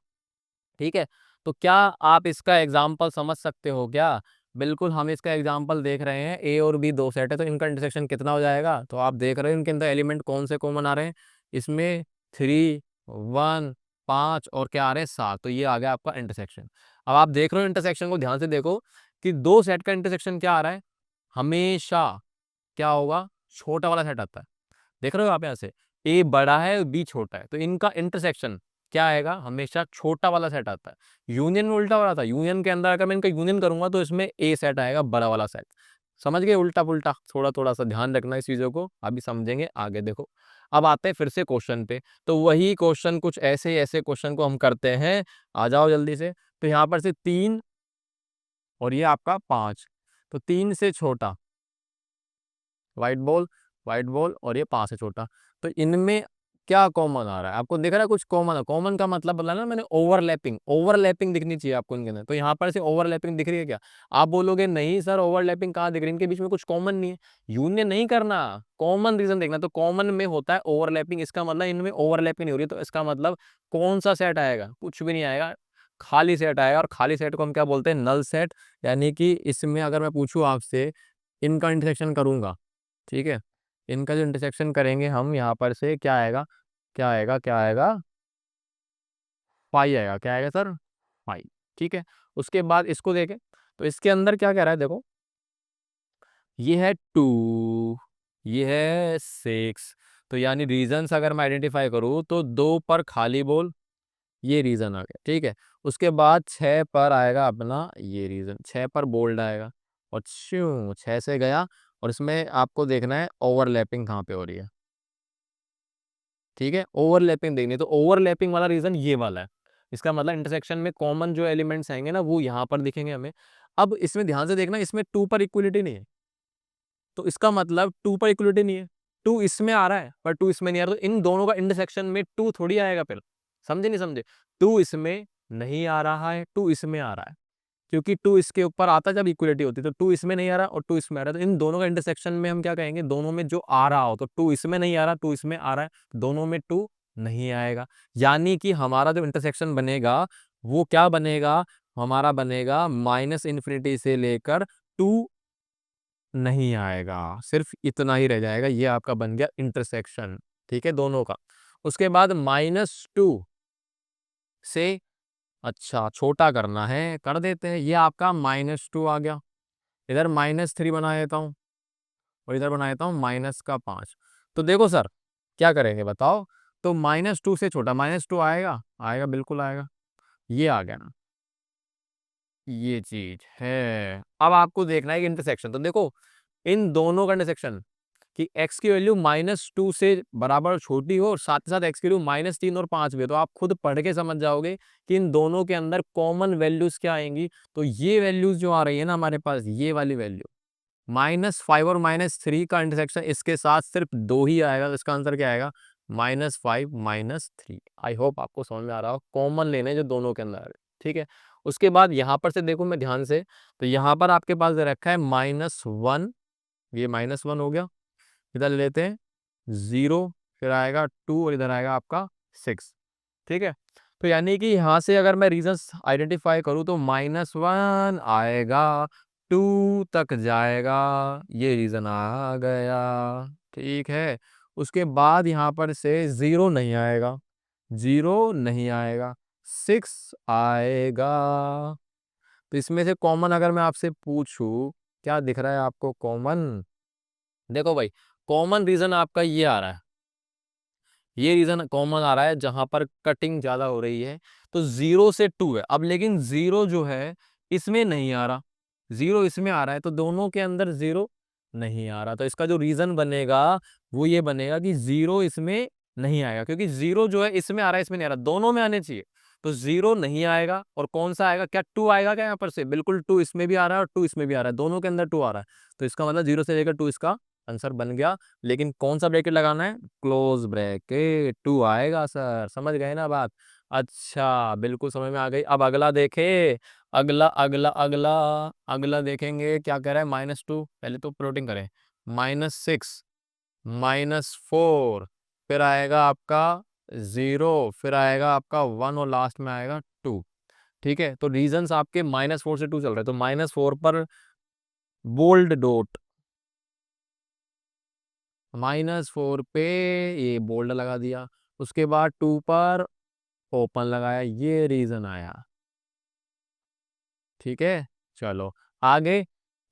ठीक है, तो क्या आप इसका एग्जाम्पल समझ सकते हो क्या, बिल्कुल हम इसका एग्जाम्पल देख रहे हैं। ए और बी दो सेट है, तो इनका इंटरसेक्शन कितना हो जाएगा, तो आप देख रहे हो इनके अंदर एलिमेंट कौन से कॉमन आ रहे हैं, इसमें 3, 1, 5 और क्या आ रहे हैं 7। तो ये आ गया आपका इंटरसेक्शन। अब आप देख रहे हो इंटरसेक्शन को ध्यान से देखो कि दो सेट का इंटरसेक्शन क्या आ रहा है, हमेशा क्या होगा, छोटा वाला सेट आता है। देख रहे हो आप यहाँ से, ए बड़ा है बी छोटा है, तो इनका इंटरसेक्शन क्या आएगा, हमेशा छोटा वाला सेट आता है। यूनियन में उल्टा हो रहा था, यूनियन के अंदर अगर मैं इनका यूनियन करूंगा तो इसमें ए सेट आएगा, बड़ा वाला सेट। समझ गए, उल्टा पुल्टा, थोड़ा थोड़ा सा ध्यान रखना इस चीजों को, अभी समझेंगे आगे। देखो, अब आते हैं फिर से क्वेश्चन पे। तो वही क्वेश्चन, कुछ ऐसे ऐसे क्वेश्चन को हम करते हैं। आ जाओ जल्दी से। तो यहाँ पर से 3 और ये आपका 5, तो 3 से छोटा व्हाइट बॉल, व्हाइट बॉल, और ये 5 से छोटा। तो इनमें क्या कॉमन आ रहा है, आपको दिख रहा है कुछ कॉमन है। कॉमन का मतलब बोला ना मैंने, ओवरलैपिंग, ओवरलैपिंग दिखनी चाहिए आपको इनके अंदर। तो यहाँ पर से ओवरलैपिंग दिख रही है क्या, आप बोलोगे नहीं सर ओवरलैपिंग कहाँ दिख रही है, इनके बीच में कुछ कॉमन नहीं है। यूनियन नहीं करना, कॉमन रीजन देखना। तो कॉमन में होता है ओवरलैपिंग, इसका मतलब इनमें ओवरलैपिंग नहीं हो रही, तो इसका मतलब कौन सा सेट आएगा, कुछ भी नहीं आएगा, खाली सेट आएगा। और खाली सेट को हम क्या बोलते हैं, नल सेट। यानी कि इसमें अगर मैं पूछूं आपसे, इनका इंटरसेक्शन करूंगा, ठीक है, इनका जो इंटरसेक्शन करेंगे हम, यहाँ पर से क्या आएगा, क्या आएगा, क्या आएगा, पाई आएगा। क्या आएगा सर, पाई। ठीक है, उसके बाद इसको देखें, तो इसके अंदर क्या कह रहा है, देखो ये है 2, ये है 6। तो यानी रीजन्स अगर मैं आइडेंटिफाई करूँ तो 2 पर खाली बोल, ये रीजन आ गया। ठीक है, उसके बाद 6 पर आएगा अपना ये रीजन, 6 पर बोल्ड आएगा, और 6 से गया। और इसमें आपको देखना है ओवरलैपिंग कहाँ पे हो रही है। ठीक है, ओवरलैपिंग देखनी है, तो ओवरलैपिंग वाला रीजन ये वाला है। इसका मतलब इंटरसेक्शन में कॉमन जो एलिमेंट्स आएंगे ना, वो यहाँ पर दिखेंगे हमें। अब इसमें ध्यान से देखना, इसमें 2 पर इक्वलिटी नहीं है, तो इसका मतलब 2 पर इक्वलिटी नहीं है। 2 इसमें आ रहा है पर 2 इसमें नहीं आ रहा, तो इन दोनों का इंटरसेक्शन में 2 थोड़ी आएगा फिर। समझे नहीं समझे, 2 इसमें नहीं आ रहा है, 2 इसमें आ रहा है, क्योंकि 2 इसके ऊपर आता जब इक्वलिटी होती है। तो 2 इसमें नहीं आ रहा और 2 इसमें आ रहा है, तो इन दोनों का इंटरसेक्शन में हम क्या कहेंगे, दोनों में जो आ रहा हो। तो 2 इसमें नहीं आ रहा, 2 इसमें आ रहा है, दोनों में 2 नहीं आएगा। यानी कि हमारा जो इंटरसेक्शन बनेगा वो क्या बनेगा, हमारा बनेगा माइनस इन्फिनिटी से लेकर 2 नहीं आएगा, सिर्फ इतना ही रह जाएगा। ये आपका बन गया इंटरसेक्शन। ठीक है, दोनों का। उसके बाद -2 से अच्छा, छोटा करना है, कर देते हैं। ये आपका -2 आ गया। इधर -3 बना देता हूँ और इधर बना देता हूँ -5। तो देखो सर, क्या करेंगे बताओ? तो -2 से छोटा -2 आएगा? आएगा, बिल्कुल आएगा। ये आ गया ना, ये चीज़ है। अब आपको देखना है कि इंटरसेक्शन, तो देखो इन दोनों का इंटरसेक्शन, कि x की वैल्यू -2 से बराबर छोटी हो और साथ ही साथ x की वैल्यू -3 और 5 भी हो, तो आप खुद पढ़ के समझ जाओगे कि इन दोनों के अंदर कॉमन वैल्यूज क्या आएंगी। तो ये वैल्यूज जो आ रही है ना हमारे पास, ये वाली वैल्यू -5 और -3 का इंटरसेक्शन इसके साथ सिर्फ 2 ही आएगा, तो इसका आंसर क्या आएगा? -5 -3। आई होप आपको समझ में आ रहा हो। कॉमन लेने जो दोनों के अंदर आ रहे, ठीक है। उसके बाद यहाँ पर से देखो मैं ध्यान से, तो यहाँ पर आपके पास दे रखा है -1, ये -1 हो गया। इधर ले लेते हैं 0, फिर आएगा 2 और इधर आएगा आपका 6, ठीक है। तो यानी कि यहाँ से अगर मैं रीजंस आइडेंटिफाई करूँ तो -1 आएगा, 2 तक जाएगा, ये रीजन आ गया, ठीक है। उसके बाद यहाँ पर से 0 नहीं आएगा, 0 नहीं आएगा, 6 आएगा। तो इसमें से कॉमन अगर मैं आपसे पूछूं, क्या दिख रहा है आपको कॉमन? देखो भाई, कॉमन रीजन आपका ये आ रहा है, ये रीजन कॉमन आ रहा है जहां पर कटिंग ज्यादा हो रही है। तो 0 से 2 है अब, लेकिन 0 जो है इसमें नहीं आ रहा, 0 इसमें आ रहा है, तो दोनों के अंदर 0 नहीं आ रहा। तो इसका जो रीजन बनेगा वो ये बनेगा कि 0 इसमें नहीं आएगा, क्योंकि 0 जो है इसमें आ रहा है, इसमें नहीं आ रहा, दोनों में आने चाहिए। तो 0 नहीं आएगा, और कौन सा आएगा? क्या 2 आएगा क्या यहाँ पर से? बिल्कुल 2 इसमें भी आ रहा है और 2 इसमें भी आ रहा है, दोनों के अंदर 2 आ रहा है। तो इसका मतलब 0 से लेकर 2 इसका आंसर बन गया। लेकिन कौन सा ब्रैकेट लगाना है? क्लोज ब्रैकेट, 2 आएगा सर, समझ गए ना बात? अच्छा, बिल्कुल समझ में आ गई। अब अगला देखे, अगला अगला अगला अगला देखेंगे क्या कह रहा है। -2, पहले तो प्लॉटिंग करें। -6, -4, फिर आएगा आपका 0, फिर आएगा आपका 1 और लास्ट में आएगा 2, ठीक है। तो रीजंस आपके -4 से 2 चल रहे हैं, तो -4 पर बोल्ड डॉट, -4 पे ये बोल्ड लगा दिया, उसके बाद 2 पर ओपन लगाया, ये रीजन आया, ठीक है। चलो आगे,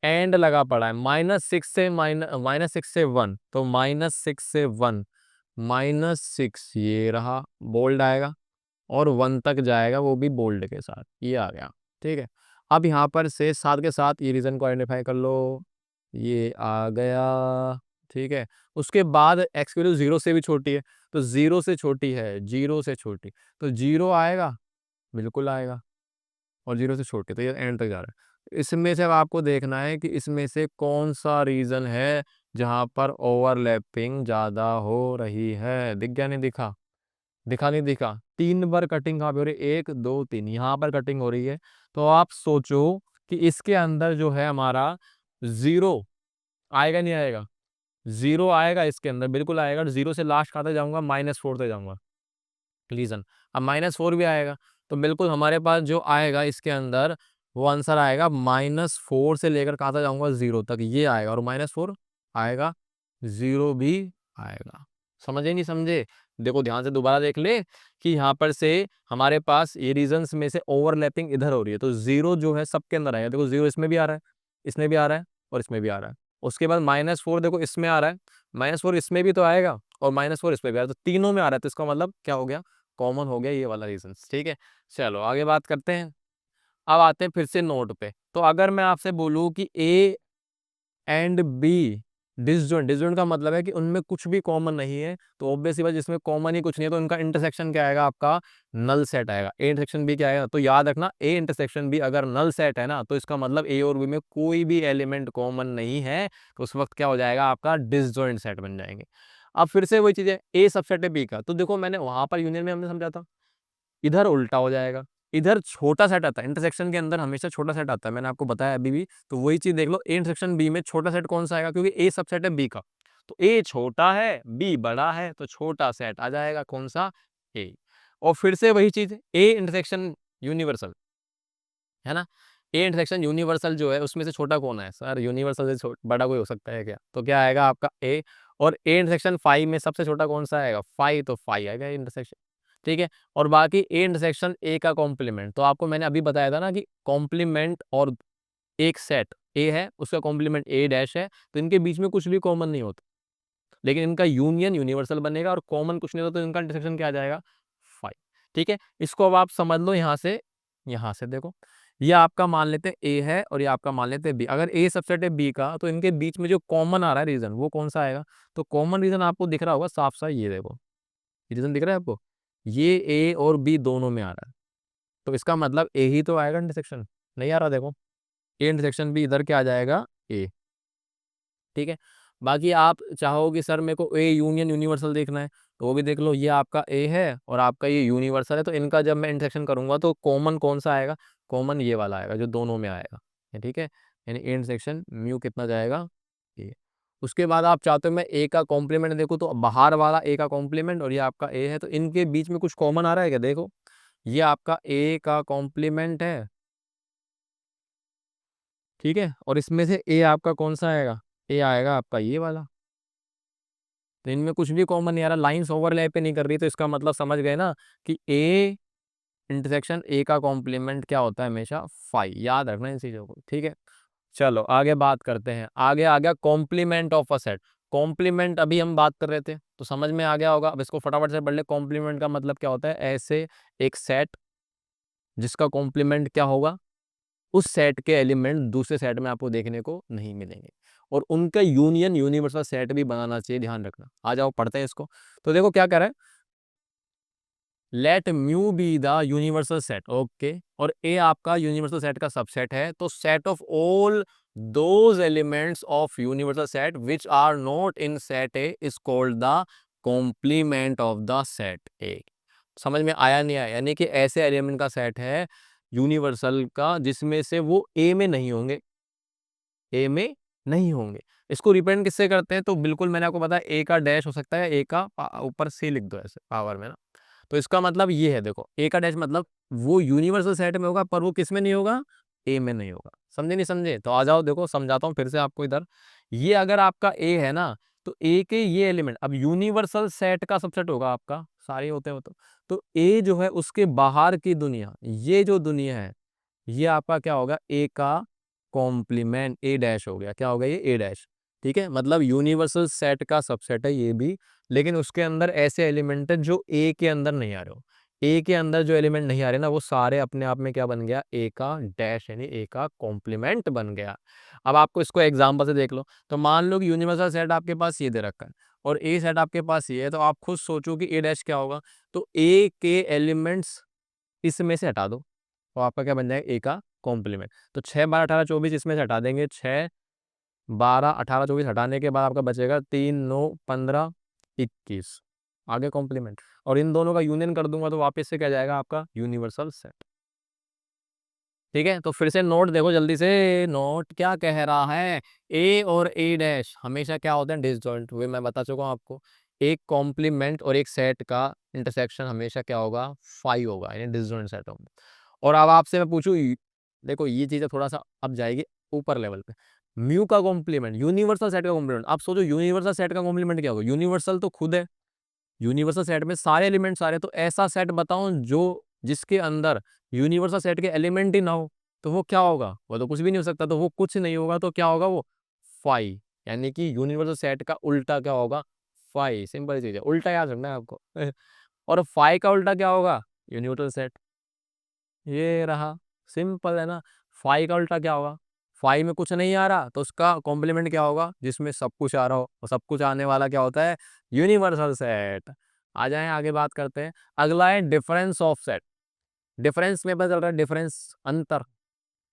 एंड लगा पड़ा है -6 से -6 से 1, तो -6 से 1, -6 ये रहा, बोल्ड आएगा, और 1 तक जाएगा, वो भी बोल्ड के साथ, ये आ गया, ठीक है। अब यहाँ पर से साथ के साथ ये रीजन को आइडेंटिफाई कर लो, ये आ गया, ठीक है। उसके बाद एक्स की वैल्यू 0 से भी छोटी है, तो 0 से छोटी है, 0 से छोटी, तो 0 आएगा, बिल्कुल आएगा, और 0 से छोटी, तो ये एंड तक जा रहा है। इसमें से अब आपको देखना है कि इसमें से कौन सा रीजन है जहां पर ओवरलैपिंग ज्यादा हो रही है। दिख गया, नहीं दिखा? दिखा, नहीं दिखा? 3 बार कटिंग कहाँ पे हो रही है? 1 2 3, यहाँ पर कटिंग हो रही है। तो आप सोचो कि इसके अंदर जो है हमारा 0 आएगा, नहीं आएगा? 0 आएगा इसके अंदर, बिल्कुल आएगा। 0 से लास्ट कहाँ तक जाऊंगा? -4 तक जाऊंगा, रीजन। अब -4 भी आएगा, तो बिल्कुल हमारे पास जो आएगा इसके अंदर, वो आंसर आएगा -4 से लेकर कहाँ तक जाऊंगा? 0 तक, ये आएगा, और -4 आएगा, 0 भी आएगा। समझे नहीं समझे? देखो ध्यान से दोबारा देख ले कि यहाँ पर से हमारे पास ये रीजन्स में से ओवरलैपिंग इधर हो रही है, तो 0 जो है सबके अंदर आएगा। देखो 0 इसमें भी आ रहा है, इसमें भी आ रहा है, और इसमें भी आ रहा है। उसके बाद -4 देखो इसमें आ रहा है, -4 इसमें भी तो आएगा, और -4 इसमें भी आ रहा है, तो तीनों में आ रहा है, तो इसका मतलब क्या हो गया? कॉमन हो गया ये वाला रीजन, ठीक है। चलो आगे बात करते हैं। अब आते हैं फिर से नोट पे। तो अगर मैं आपसे बोलूं कि A and B disjoint, disjoint का मतलब है कि उनमें कुछ भी कॉमन नहीं है, तो ऑब्वियसली बात जिसमें कॉमन ही कुछ नहीं है, तो इनका इंटरसेक्शन क्या आएगा? आपका नल सेट आएगा। ए इंटरसेक्शन बी क्या आएगा? तो याद रखना, ए इंटरसेक्शन बी अगर नल सेट है ना, तो इसका मतलब ए और बी में कोई भी एलिमेंट कॉमन नहीं है, तो उस वक्त क्या हो जाएगा? आपका डिसजॉइंट सेट बन जाएंगे। अब फिर से वही चीज है, ए सबसेट है बी का, तो देखो मैंने वहां पर यूनियन में हमने समझा था, इधर उल्टा हो जाएगा, इधर छोटा सेट आता है, इंटरसेक्शन के अंदर हमेशा छोटा सेट आता है, मैंने आपको बताया अभी भी। तो वही चीज देख लो, ए इंटरसेक्शन बी में छोटा सेट कौन सा आएगा? क्योंकि ए सबसेट है बी का, तो ए छोटा है बी बड़ा है, तो छोटा सेट आ जाएगा कौन सा? ए। और फिर से वही चीज, ए इंटरसेक्शन यूनिवर्सल है ना, ए इंटरसेक्शन यूनिवर्सल जो है उसमें से छोटा कौन है? सर यूनिवर्सल से बड़ा कोई हो सकता है क्या? तो क्या आएगा आपका ए। और ए इंटरसेक्शन फाइव में सबसे छोटा कौन सा आएगा? फाइव, तो फाइव आएगा इंटरसेक्शन। ठीक है। और बाकी ए इंटरसेक्शन ए का कॉम्प्लीमेंट, तो आपको मैंने अभी बताया था ना कि कॉम्प्लीमेंट और एक सेट ए है, उसका कॉम्प्लीमेंट ए डैश है, तो इनके बीच में कुछ भी कॉमन नहीं होता, लेकिन इनका यूनियन यूनिवर्सल बनेगा और कॉमन कुछ नहीं होता, तो इनका इंटरसेक्शन क्या आ जाएगा, 5। ठीक है, इसको अब आप समझ लो यहाँ से देखो, ये आपका मान लेते हैं ए है और ये आपका मान लेते हैं बी। अगर ए सबसेट है बी का, तो इनके बीच में जो कॉमन आ रहा है रीजन, वो कौन सा आएगा? तो कॉमन रीजन आपको दिख रहा होगा साफ साफ, ये देखो, ये रीजन दिख रहा है आपको, ये ए और बी दोनों में आ रहा है, तो इसका मतलब ए ही तो आएगा इंटरसेक्शन। नहीं आ रहा, देखो, ए इंटरसेक्शन भी इधर क्या आ जाएगा, ए। ठीक है, बाकी आप चाहो कि सर मेरे को ए यूनियन यूनिवर्सल देखना है, तो वो भी देख लो, ये आपका ए है और आपका ये यूनिवर्सल है, तो इनका जब मैं इंटरसेक्शन करूंगा तो कॉमन कौन सा आएगा, कॉमन ये वाला आएगा जो दोनों में आएगा। ठीक है, यानी ए इंटरसेक्शन म्यू कितना जाएगा, ए। उसके बाद आप चाहते हो मैं ए का कॉम्प्लीमेंट देखूँ, तो बाहर वाला ए का कॉम्प्लीमेंट और ये आपका ए है, तो इनके बीच में कुछ कॉमन आ रहा है क्या, देखो, ये आपका ए का कॉम्प्लीमेंट है, ठीक है, और इसमें से ए आपका कौन सा आएगा, ए आएगा आपका ये वाला, तो इनमें कुछ भी कॉमन नहीं आ रहा, लाइंस ओवरलैप पे नहीं कर रही, तो इसका मतलब समझ गए ना कि ए इंटरसेक्शन ए का कॉम्प्लीमेंट क्या होता है, हमेशा 5। याद रखना इन चीजों को, ठीक है। चलो आगे बात करते हैं, आगे आ गया complement of a set. Complement अभी हम बात कर रहे थे तो समझ में आ गया होगा, अब इसको फटाफट से पढ़ ले। कॉम्प्लीमेंट का मतलब क्या होता है, ऐसे एक सेट जिसका कॉम्प्लीमेंट क्या होगा, उस सेट के एलिमेंट दूसरे सेट में आपको देखने को नहीं मिलेंगे, और उनका यूनियन यूनिवर्सल सेट भी बनाना चाहिए, ध्यान रखना। आ जाओ पढ़ते हैं इसको। तो देखो क्या कह रहा है, let mu be the universal set, okay, और ए आपका यूनिवर्सल सेट का सबसेट है, तो set of all those elements of universal set which are not in set A is called the complement of the set A. समझ में आया नहीं आया? यानी कि ऐसे एलिमेंट का सेट है यूनिवर्सल का जिसमें से वो ए में नहीं होंगे, ए में नहीं होंगे। इसको रिप्रेजेंट किससे करते हैं, तो बिल्कुल मैंने आपको बताया, ए का डैश हो सकता है, ए का ऊपर सी लिख दो ऐसे पावर में ना, तो इसका मतलब ये है, देखो, ए का डैश मतलब वो यूनिवर्सल सेट में होगा पर वो किस में नहीं होगा, ए में नहीं होगा। समझे नहीं समझे? तो आ जाओ, देखो समझाता हूँ फिर से आपको इधर। ये अगर आपका ए है ना, तो ए के ये एलिमेंट अब यूनिवर्सल सेट का सबसेट होगा आपका, सारे होते हो तो ए जो है उसके बाहर की दुनिया, ये जो दुनिया है, ये आपका क्या होगा, ए का कॉम्प्लीमेंट, ए डैश हो गया, क्या हो गया, ये ए डैश। ठीक है, मतलब यूनिवर्सल सेट का सबसेट है ये भी, लेकिन उसके अंदर ऐसे एलिमेंट है जो ए के अंदर नहीं आ रहे हो। ए के अंदर जो एलिमेंट नहीं आ रहे ना, वो सारे अपने आप में क्या बन गया, ए का डैश, यानी ए का कॉम्प्लीमेंट बन गया। अब आपको इसको एग्जाम्पल से देख लो, तो मान लो कि यूनिवर्सल सेट आपके पास ये दे रखा है और ए सेट आपके पास ये है, तो आप खुद सोचो कि ए डैश क्या होगा, तो ए के एलिमेंट्स इसमें से हटा दो, तो आपका क्या बन जाएगा, ए का कॉम्प्लीमेंट। तो 6 12 18 24 इसमें से हटा देंगे, 6 12 18 24 हटाने के बाद आपका बचेगा 3 9 15 21, आगे कॉम्प्लीमेंट, और इन दोनों का यूनियन कर दूंगा तो वापस से क्या जाएगा, आपका यूनिवर्सल सेट। ठीक है, तो फिर से नोट देखो जल्दी से, नोट क्या कह रहा है, ए और ए डैश हमेशा क्या होते हैं, डिसजॉइंट हुए, मैं बता चुका हूँ आपको। एक कॉम्प्लीमेंट और एक सेट का इंटरसेक्शन हमेशा क्या होगा, 5 होगा, यानी डिसजॉइंट सेट होगा। और अब आपसे मैं पूछूं, देखो ये चीजें थोड़ा सा अब जाएगी ऊपर लेवल पे, म्यू का कॉम्प्लीमेंट, यूनिवर्सल सेट का कॉम्प्लीमेंट। आप सोचो यूनिवर्सल सेट का कॉम्प्लीमेंट क्या होगा, यूनिवर्सल तो खुद है, यूनिवर्सल सेट में सारे एलिमेंट्स आ रहे हैं, तो ऐसा सेट बताओ जो जिसके अंदर यूनिवर्सल सेट के एलिमेंट ही ना हो, तो वो क्या होगा, वो तो कुछ भी नहीं हो सकता, तो वो कुछ नहीं होगा, तो क्या होगा वो, 5, यानी कि यूनिवर्सल सेट का उल्टा क्या होगा, 5। सिंपल चीज है, उल्टा याद रखना है आपको। और 5 का उल्टा क्या होगा, यूनिवर्सल सेट, ये रहा, सिंपल है ना। 5 का उल्टा क्या होगा, 5 में कुछ नहीं आ रहा तो उसका कॉम्प्लीमेंट क्या होगा, जिसमें सब कुछ आ रहा हो, और सब कुछ आने वाला क्या होता है, यूनिवर्सल सेट। आ जाएं आगे बात करते हैं, अगला है डिफरेंस ऑफ सेट। डिफरेंस में पता चल रहा है, डिफरेंस अंतर,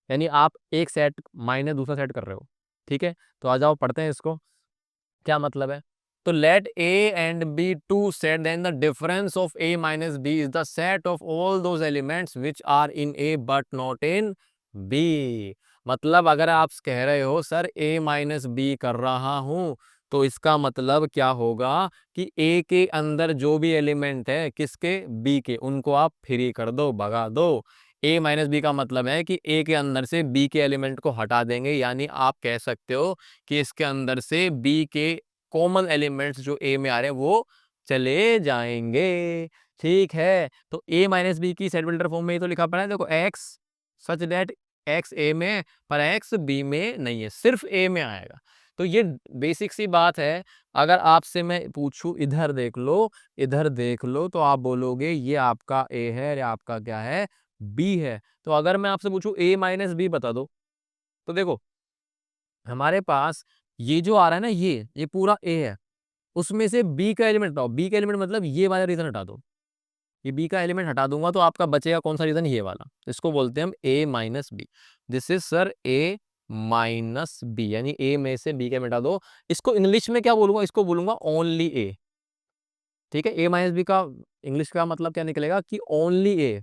यानी आप एक सेट माइनस दूसरा सेट कर रहे हो। ठीक है, तो आ जाओ पढ़ते हैं इसको, क्या मतलब है। तो let A and B two set, then the difference of A minus B is the set of all those elements which are in A but not in B. मतलब अगर आप कह रहे हो सर ए माइनस बी कर रहा हूं, तो इसका मतलब क्या होगा कि ए के अंदर जो भी एलिमेंट है, किसके, बी के, उनको आप फ्री कर दो, भगा दो। ए माइनस बी का मतलब है कि ए के अंदर से बी के एलिमेंट को हटा देंगे, यानी आप कह सकते हो कि इसके अंदर से बी के कॉमन एलिमेंट्स जो ए में आ रहे हैं वो चले जाएंगे। ठीक है, तो a माइनस बी की सेट बिल्डर फॉर्म में ही तो लिखा पड़ा है, देखो x such that x a में है पर x b में नहीं है, सिर्फ a में आएगा। तो ये बेसिक सी बात है। अगर आपसे मैं पूछूं इधर देख लो, इधर देख लो, तो आप बोलोगे ये आपका a है, या आपका क्या है, b है। तो अगर मैं आपसे पूछूं a माइनस बी बता दो, तो देखो हमारे पास ये जो आ रहा है ना, ये पूरा a है, उसमें से b का एलिमेंट हटाओ। b का एलिमेंट मतलब ये वाला रीजन हटा दो, ये b का एलिमेंट हटा दूंगा तो आपका बचेगा कौन सा रीजन, ये वाला। तो इसको बोलते हैं हम a minus B. This is sir a minus B, यानी a में से b का मिटा दो। इसको इंग्लिश में क्या बोलूंगा, इसको बोलूंगा ओनली a। ठीक है, a माइनस बी का इंग्लिश का मतलब क्या निकलेगा कि ओनली a।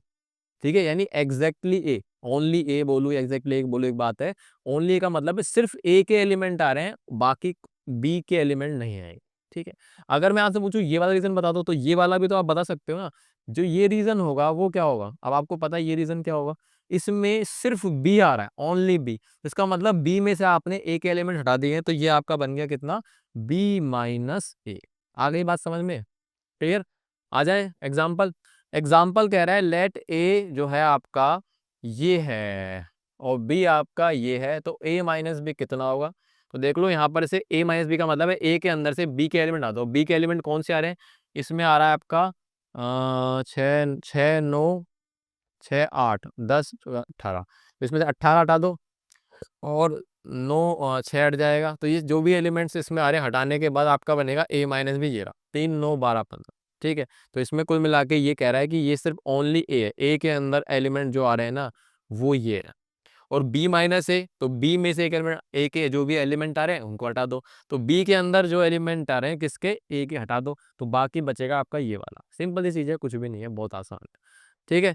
ठीक है, यानी एग्जैक्टली ए, ओनली ए बोलू एग्जैक्टली ए बोलू एक बात है। ओनली ए का मतलब है सिर्फ ए के एलिमेंट आ रहे हैं, बाकी बी के एलिमेंट नहीं आएंगे। ठीक है, अगर मैं आपसे पूछूं ये वाला रीजन बता दो, तो ये वाला भी तो आप बता सकते हो ना। जो ये रीजन होगा वो क्या होगा, अब आपको पता है ये रीजन क्या होगा, इसमें सिर्फ बी आ रहा है, ओनली बी। इसका मतलब बी में से आपने ए के एलिमेंट हटा दिए हैं, तो ये आपका बन गया कितना, बी माइनस ए। आ गई बात समझ में, क्लियर। आ जाए एग्जाम्पल। एग्जाम्पल कह रहा है लेट ए जो है आपका ये है और बी आपका ये है, तो ए माइनस बी कितना होगा। तो देख लो यहाँ पर से ए माइनस बी का मतलब है ए के अंदर से बी के एलिमेंट आ दो। बी के एलिमेंट कौन से आ रहे हैं, इसमें आ रहा है आपका 6 6 9 6 8 10 18। इसमें से 18 हटा दो और 6 हट जाएगा। तो ये जो भी एलिमेंट्स इसमें आ रहे हैं हटाने के बाद आपका बनेगा ए माइनस बी, ये रहा 3 9 12 15। ठीक है, तो इसमें कुल मिला के ये कह रहा है कि ये सिर्फ ओनली ए है, ए के अंदर एलिमेंट जो आ रहे हैं ना वो ये है। और बी माइनस ए, तो बी में से एक एलिमेंट, ए के जो भी एलिमेंट आ रहे हैं उनको हटा दो। तो बी के अंदर जो एलिमेंट आ रहे हैं किसके, ए के, हटा दो, तो बाकी बचेगा आपका ये वाला। सिंपल सी चीज है, कुछ भी नहीं है, बहुत आसान है। ठीक है,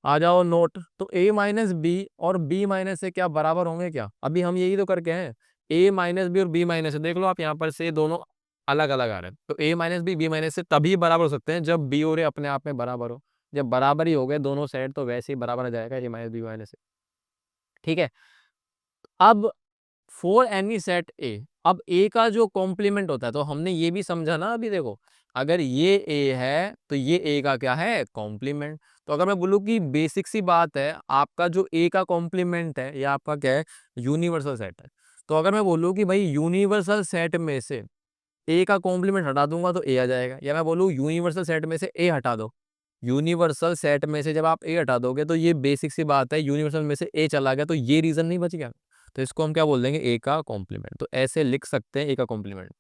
आ जाओ नोट। तो a माइनस बी और b माइनस से क्या बराबर होंगे क्या, अभी हम यही तो करके हैं। a माइनस बी और b माइनस से देख लो आप यहाँ पर से दोनों अलग अलग आ रहे हैं, तो a minus B b minus से तभी बराबर हो सकते हैं जब b और a अपने आप में बराबर हो। जब बराबर ही हो गए दोनों साइड तो वैसे ही बराबर आ जाएगा a माइनस बी माइनस से। ठीक है, अब फॉर एनी सेट ए, अब ए का जो कॉम्प्लीमेंट होता है, तो हमने ये भी समझा ना अभी, देखो अगर ये ए है तो ये ए का क्या है, कॉम्प्लीमेंट। तो अगर मैं बोलूँ कि बेसिक सी बात है, आपका जो ए का कॉम्प्लीमेंट है ये आपका क्या है, यूनिवर्सल सेट है। तो अगर मैं बोलूँ कि भाई यूनिवर्सल सेट में से ए का कॉम्प्लीमेंट हटा दूंगा तो ए आ जाएगा, या मैं बोलूँ यूनिवर्सल सेट में से ए हटा दो। यूनिवर्सल सेट में से जब आप ए हटा दोगे तो ये बेसिक सी बात है, यूनिवर्सल में से ए चला गया तो ये रीजन नहीं बच गया। तो इसको हम क्या बोल देंगे, ए का कॉम्प्लीमेंट। तो ऐसे लिख सकते हैं ए का कॉम्प्लीमेंट,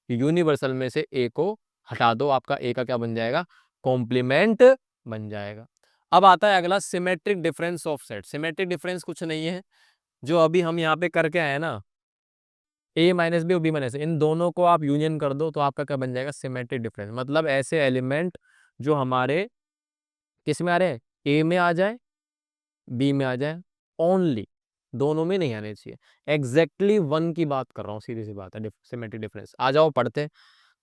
यूनिवर्सल में से ए को हटा दो, आपका ए का क्या बन जाएगा, कॉम्प्लीमेंट बन जाएगा। अब आता है अगला, symmetric difference of set. Symmetric difference कुछ नहीं है, जो अभी हम यहाँ पे करके आए ना, ए माइनस बी और बी माइनस, इन दोनों को आप यूनियन कर दो तो आपका क्या बन जाएगा, सिमेट्रिक डिफरेंस। मतलब ऐसे एलिमेंट जो हमारे किस में आ रहे हैं, ए में आ जाए, बी में आ जाए, ओनली, दोनों में नहीं आने चाहिए। एग्जैक्टली वन की बात कर रहा हूँ, सीधी सी बात है, सिमेट्रिक डिफरेंस। आ जाओ पढ़ते हैं।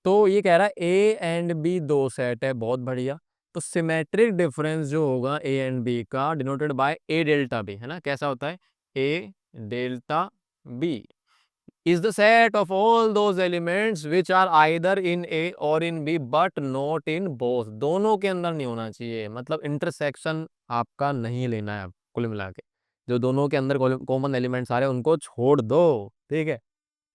तो ये कह रहा है ए एंड बी दो सेट है, बहुत बढ़िया। तो सिमेट्रिक डिफरेंस जो होगा ए एंड बी का, denoted by A delta B, है ना, कैसा होता है, A delta B is the set of all those elements which are either in A or in B but not in both। दोनों के अंदर नहीं होना चाहिए, मतलब इंटरसेक्शन आपका नहीं लेना है। कुल मिला के जो दोनों के अंदर कॉमन एलिमेंट्स आ रहे हैं उनको छोड़ दो। ठीक है,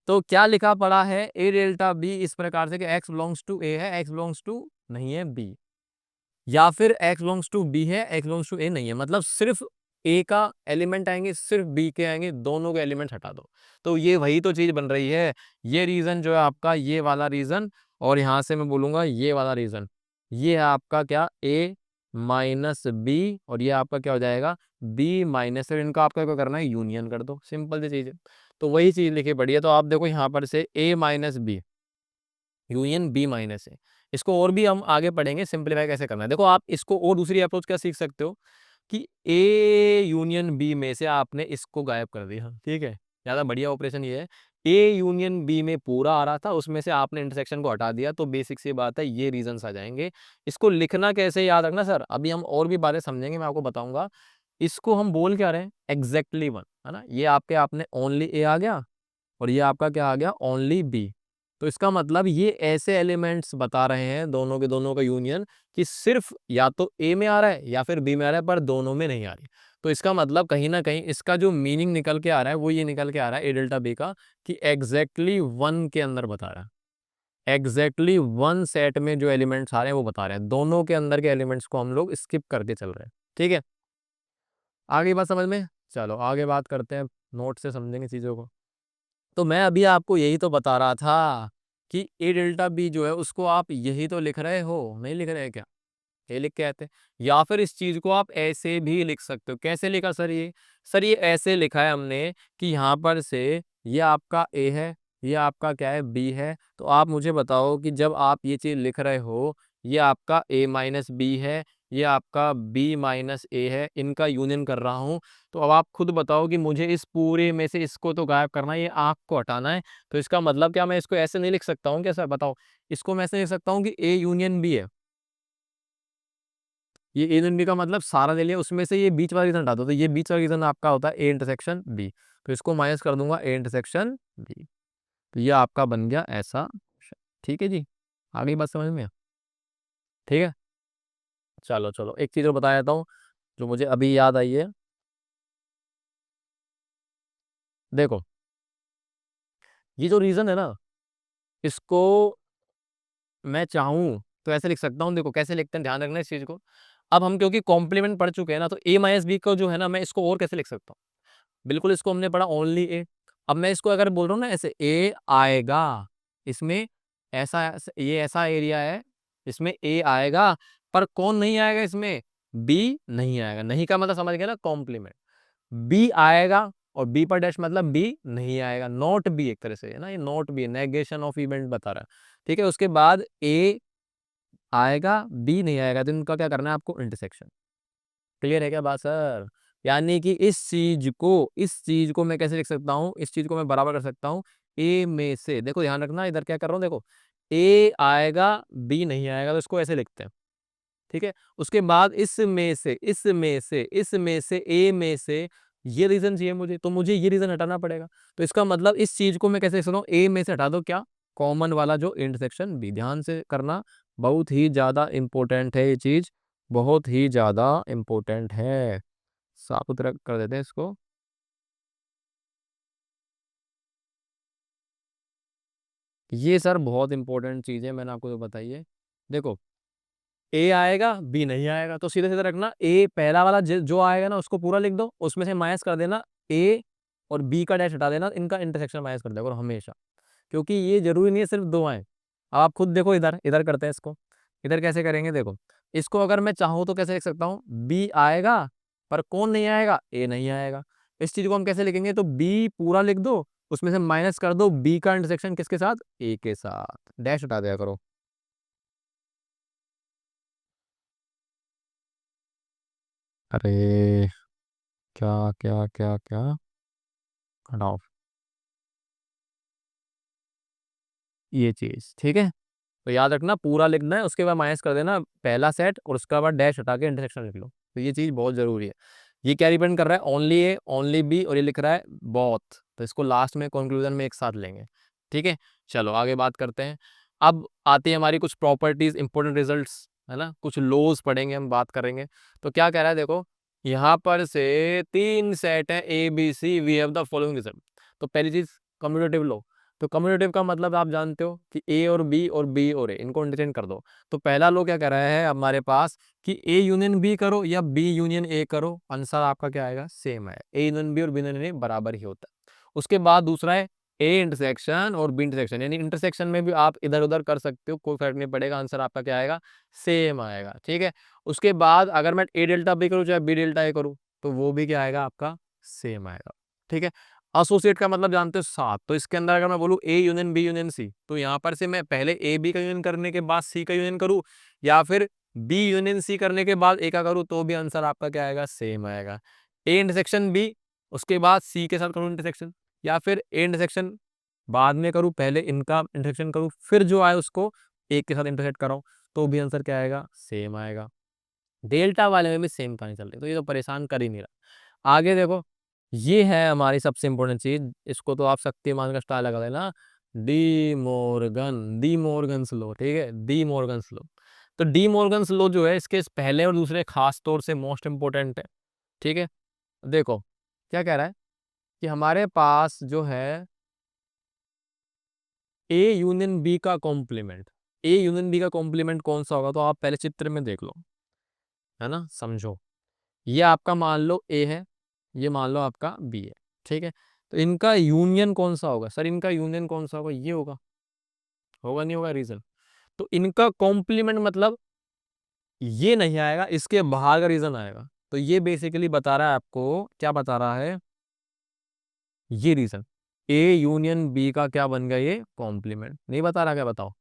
तो क्या लिखा पड़ा है, ए डेल्टा बी इस प्रकार से कि x बिलोंग्स टू ए है, x बिलोंग्स टू नहीं है बी, या फिर x बिलोंग्स टू बी है, x बिलोंग्स टू ए नहीं है। मतलब सिर्फ ए का एलिमेंट आएंगे, सिर्फ बी के आएंगे, दोनों के एलिमेंट हटा दो। तो ये वही तो चीज बन रही है। ये रीजन जो है आपका, ये वाला रीजन, और यहां से मैं बोलूंगा ये वाला रीजन, ये है आपका क्या, ए माइनस बी, और ये आपका क्या हो जाएगा, बी माइनस। फिर इनका आपका क्या करना है, यूनियन कर दो, सिंपल सी चीज है। तो वही चीज लिखी पड़ी है। तो आप देखो यहाँ पर से A minus B union B minus है। इसको और भी हम आगे पढ़ेंगे सिंप्लीफाई कैसे करना है। देखो आप इसको और दूसरी अप्रोच क्या सीख सकते हो कि ए यूनियन बी में से आपने इसको गायब कर दिया। ठीक है, ज़्यादा बढ़िया ऑपरेशन ये है, ए यूनियन बी में पूरा आ रहा था, उसमें से आपने इंटरसेक्शन को हटा दिया, तो बेसिक सी बात है ये रीजंस आ जाएंगे। इसको लिखना कैसे याद रखना सर, अभी हम और भी बातें समझेंगे, मैं आपको बताऊंगा। इसको हम बोल क्या रहे हैं, एग्जैक्टली वन, है ना। ये आपके आपने ओनली ए आ गया और ये आपका क्या आ गया, ओनली बी। तो इसका मतलब ये ऐसे एलिमेंट्स बता रहे हैं दोनों के दोनों का यूनियन कि सिर्फ या तो ए में आ रहा है या फिर बी में आ रहा है, पर दोनों में नहीं आ रही। तो इसका मतलब कहीं ना कहीं इसका जो मीनिंग निकल के आ रहा है वो ये निकल के आ रहा है ए डेल्टा बी का, कि एग्जैक्टली वन के अंदर बता रहा है, एग्जैक्टली वन सेट में जो एलिमेंट्स आ रहे हैं वो बता रहे हैं, दोनों के अंदर के एलिमेंट्स को हम लोग स्किप करके चल रहे हैं। ठीक है, आगे बात समझ में, चलो आगे बात करते हैं, नोट से समझेंगे चीज़ों को। तो मैं अभी आपको यही तो बता रहा था कि ए डेल्टा बी जो है उसको आप यही तो लिख रहे हो, नहीं लिख रहे क्या, ये लिख के आते हैं। या फिर इस चीज को आप ऐसे भी लिख सकते हो, कैसे लिखा सर ये, सर ये ऐसे लिखा है हमने कि यहाँ पर से ये आपका ए है, ये आपका क्या है बी है। तो आप मुझे बताओ कि जब आप ये चीज लिख रहे हो, ये आपका ए माइनस बी है, ये आपका बी माइनस ए है, इनका यूनियन कर रहा हूँ। तो अब आप खुद बताओ कि मुझे इस पूरे में से इसको तो गायब करना है, ये आँख को हटाना है। तो इसका मतलब क्या मैं इसको ऐसे नहीं लिख सकता हूँ क्या सर, बताओ। इसको मैं ऐसे लिख सकता हूँ कि ए यूनियन बी है, ये ए यूनियन बी का मतलब सारा ले लिया, उसमें से ये बीच वाला रीजन हटा दो, तो ये बीच वाला रीजन आपका होता है ए इंटरसेक्शन बी। तो इसको माइनस कर दूंगा ए इंटरसेक्शन बी, तो ये आपका बन गया ऐसा। ठीक है जी, आ गई बात समझ में। ठीक है, चलो चलो एक चीज और बता देता हूँ जो मुझे अभी याद आई है। देखो, ये जो रीजन है ना, इसको मैं चाहूँ तो ऐसे लिख सकता हूँ, देखो कैसे लिखते हैं, ध्यान रखना इस चीज को। अब हम क्योंकि कॉम्प्लीमेंट पढ़ चुके हैं ना, तो ए माइनस बी को जो है ना, मैं इसको और कैसे लिख सकता हूँ, बिल्कुल इसको हमने पढ़ा ओनली ए। अब मैं इसको अगर बोल रहा हूँ ना ऐसे, ए आएगा इसमें, ये ऐसा एरिया है, इसमें ए आएगा, पर कौन नहीं आएगा इसमें, बी नहीं आएगा। नहीं का मतलब समझ गया ना, कॉम्प्लीमेंट। बी आएगा और बी पर डैश मतलब बी नहीं आएगा, नॉट बी एक तरह से है ना, ये not be negation of event बता रहा है। ठीक है, उसके बाद ए आएगा बी नहीं आएगा, तो इनका क्या करना है आपको, इंटरसेक्शन। क्लियर है क्या बात सर। यानी कि इस चीज को मैं कैसे लिख सकता हूँ, इस चीज को मैं बराबर कर सकता हूँ ए में से। देखो ध्यान रखना, इधर क्या कर रहा हूँ, देखो ए आएगा बी नहीं आएगा, तो इसको ऐसे लिखते हैं। ठीक है, उसके बाद इसमें से ए में से ये रीजन चाहिए मुझे, तो मुझे ये रीजन हटाना पड़ेगा। तो इसका मतलब इस चीज को मैं कैसे लिख सकता हूँ, ए में से हटा दो क्या, कॉमन वाला जो इंटरसेक्शन बी। ध्यान से करना, बहुत ही ज्यादा इंपॉर्टेंट है ये चीज, बहुत ही ज्यादा इंपॉर्टेंट है। साफ सुथरा कर देते हैं इसको। ये सर बहुत इंपॉर्टेंट चीज है, मैंने आपको तो बताई है। देखो, ए आएगा बी नहीं आएगा, तो सीधे सीधे रखना, ए पहला वाला जो आएगा ना उसको पूरा लिख दो, उसमें से माइनस कर देना ए, और बी का डैश हटा देना, इनका इंटरसेक्शन माइनस कर दिया करो हमेशा, क्योंकि ये जरूरी नहीं है सिर्फ दो आए। अब आप खुद देखो, इधर इधर करते हैं इसको, इधर कैसे करेंगे, देखो इसको अगर मैं चाहूँ तो कैसे लिख सकता हूँ, बी आएगा पर कौन नहीं आएगा, ए नहीं आएगा। इस चीज को हम कैसे लिखेंगे, तो बी पूरा लिख दो, उसमें से माइनस कर दो बी का इंटरसेक्शन किसके साथ, ए के साथ, डैश हटा दिया करो। अरे क्या क्या क्या क्या, हटाओ ये चीज। ठीक है, तो याद रखना पूरा लिखना है, उसके बाद माइनस कर देना पहला सेट, और उसके बाद डैश हटा के इंटरसेक्शन लिख लो। तो ये चीज बहुत जरूरी है। ये क्या रिप्रेजेंट कर रहा है, ओनली ए ओनली बी, और ये लिख रहा है बोथ। तो इसको लास्ट में कंक्लूजन में एक साथ लेंगे। ठीक है, चलो आगे बात करते हैं। अब आती है हमारी कुछ प्रॉपर्टीज, इंपॉर्टेंट रिजल्ट्स, है ना, कुछ लॉज पढ़ेंगे हम, बात करेंगे। तो क्या कह रहा है, देखो यहाँ पर से तीन सेट है A B C, we have the following result. तो पहली चीज कम्यूटेटिव लो। तो कम्यूटेटिव का मतलब आप जानते हो कि ए और बी और ए इनको इंटरचेंज कर दो। तो पहला लो क्या कह रहा है हमारे पास कि ए यूनियन बी करो या बी यूनियन ए करो, आंसर आपका क्या आएगा, सेम है, ए यूनियन बी और बी यूनियन ए बराबर ही होता है। उसके बाद दूसरा है ए इंटरसेक्शन और बी इंटरसेक्शन, यानी इंटरसेक्शन में भी आप इधर उधर कर सकते हो, कोई फर्क नहीं पड़ेगा, आंसर आपका क्या आएगा, सेम आएगा। ठीक है, उसके बाद अगर मैं ए डेल्टा बी करूँ चाहे बी डेल्टा ए करूँ, तो वो भी क्या आएगा आपका, सेम आएगा। ठीक है, एसोसिएट का मतलब जानते हो साथ। तो इसके अंदर अगर मैं बोलूँ A union B union C, तो यहाँ पर से मैं पहले ए बी का यूनियन करने के बाद सी का यूनियन करूँ, या फिर बी यूनियन सी करने के बाद ए का करूँ, तो भी आंसर आपका क्या आएगा, सेम आएगा। ए इंटरसेक्शन बी, उसके बाद सी के साथ करूँ इंटरसेक्शन, या फिर ए इंटरसेक्शन बाद में करूँ, पहले इनका इंटरसेक्शन करूँ, फिर जो आए उसको एक के साथ इंटरसेक्ट कराऊँ, तो भी आंसर क्या आएगा, सेम आएगा। डेल्टा वाले में भी सेम कहानी चल रही, तो ये तो परेशान कर ही नहीं रहा। आगे देखो, ये है हमारी सबसे इंपॉर्टेंट चीज, इसको तो आप शक्तिमान का स्टार लगा देना। De Morgan, D Morgan's law, ठीक है, डी मॉर्गन्स लॉ। तो डी मॉर्गन्स लॉ जो है इसके पहले और दूसरे खास तौर से मोस्ट इंपोर्टेंट है, ठीक है। देखो क्या कह रहा है कि हमारे पास जो है ए यूनियन बी का कॉम्प्लीमेंट, ए यूनियन बी का कॉम्प्लीमेंट कौन सा होगा, तो आप पहले चित्र में देख लो, है ना, समझो। ये आपका मान लो ए है, ये मान लो आपका बी है, ठीक है। तो इनका यूनियन कौन सा होगा सर, इनका यूनियन कौन सा होगा, ये होगा, होगा नहीं होगा रीजन। तो इनका कॉम्प्लीमेंट मतलब ये नहीं आएगा, इसके बाहर का रीजन आएगा। तो ये बेसिकली बता रहा है आपको, क्या बता रहा है, ये रीजन ए यूनियन बी का क्या बन गया, ये कॉम्प्लीमेंट। नहीं बता रहा, क्या बताओ,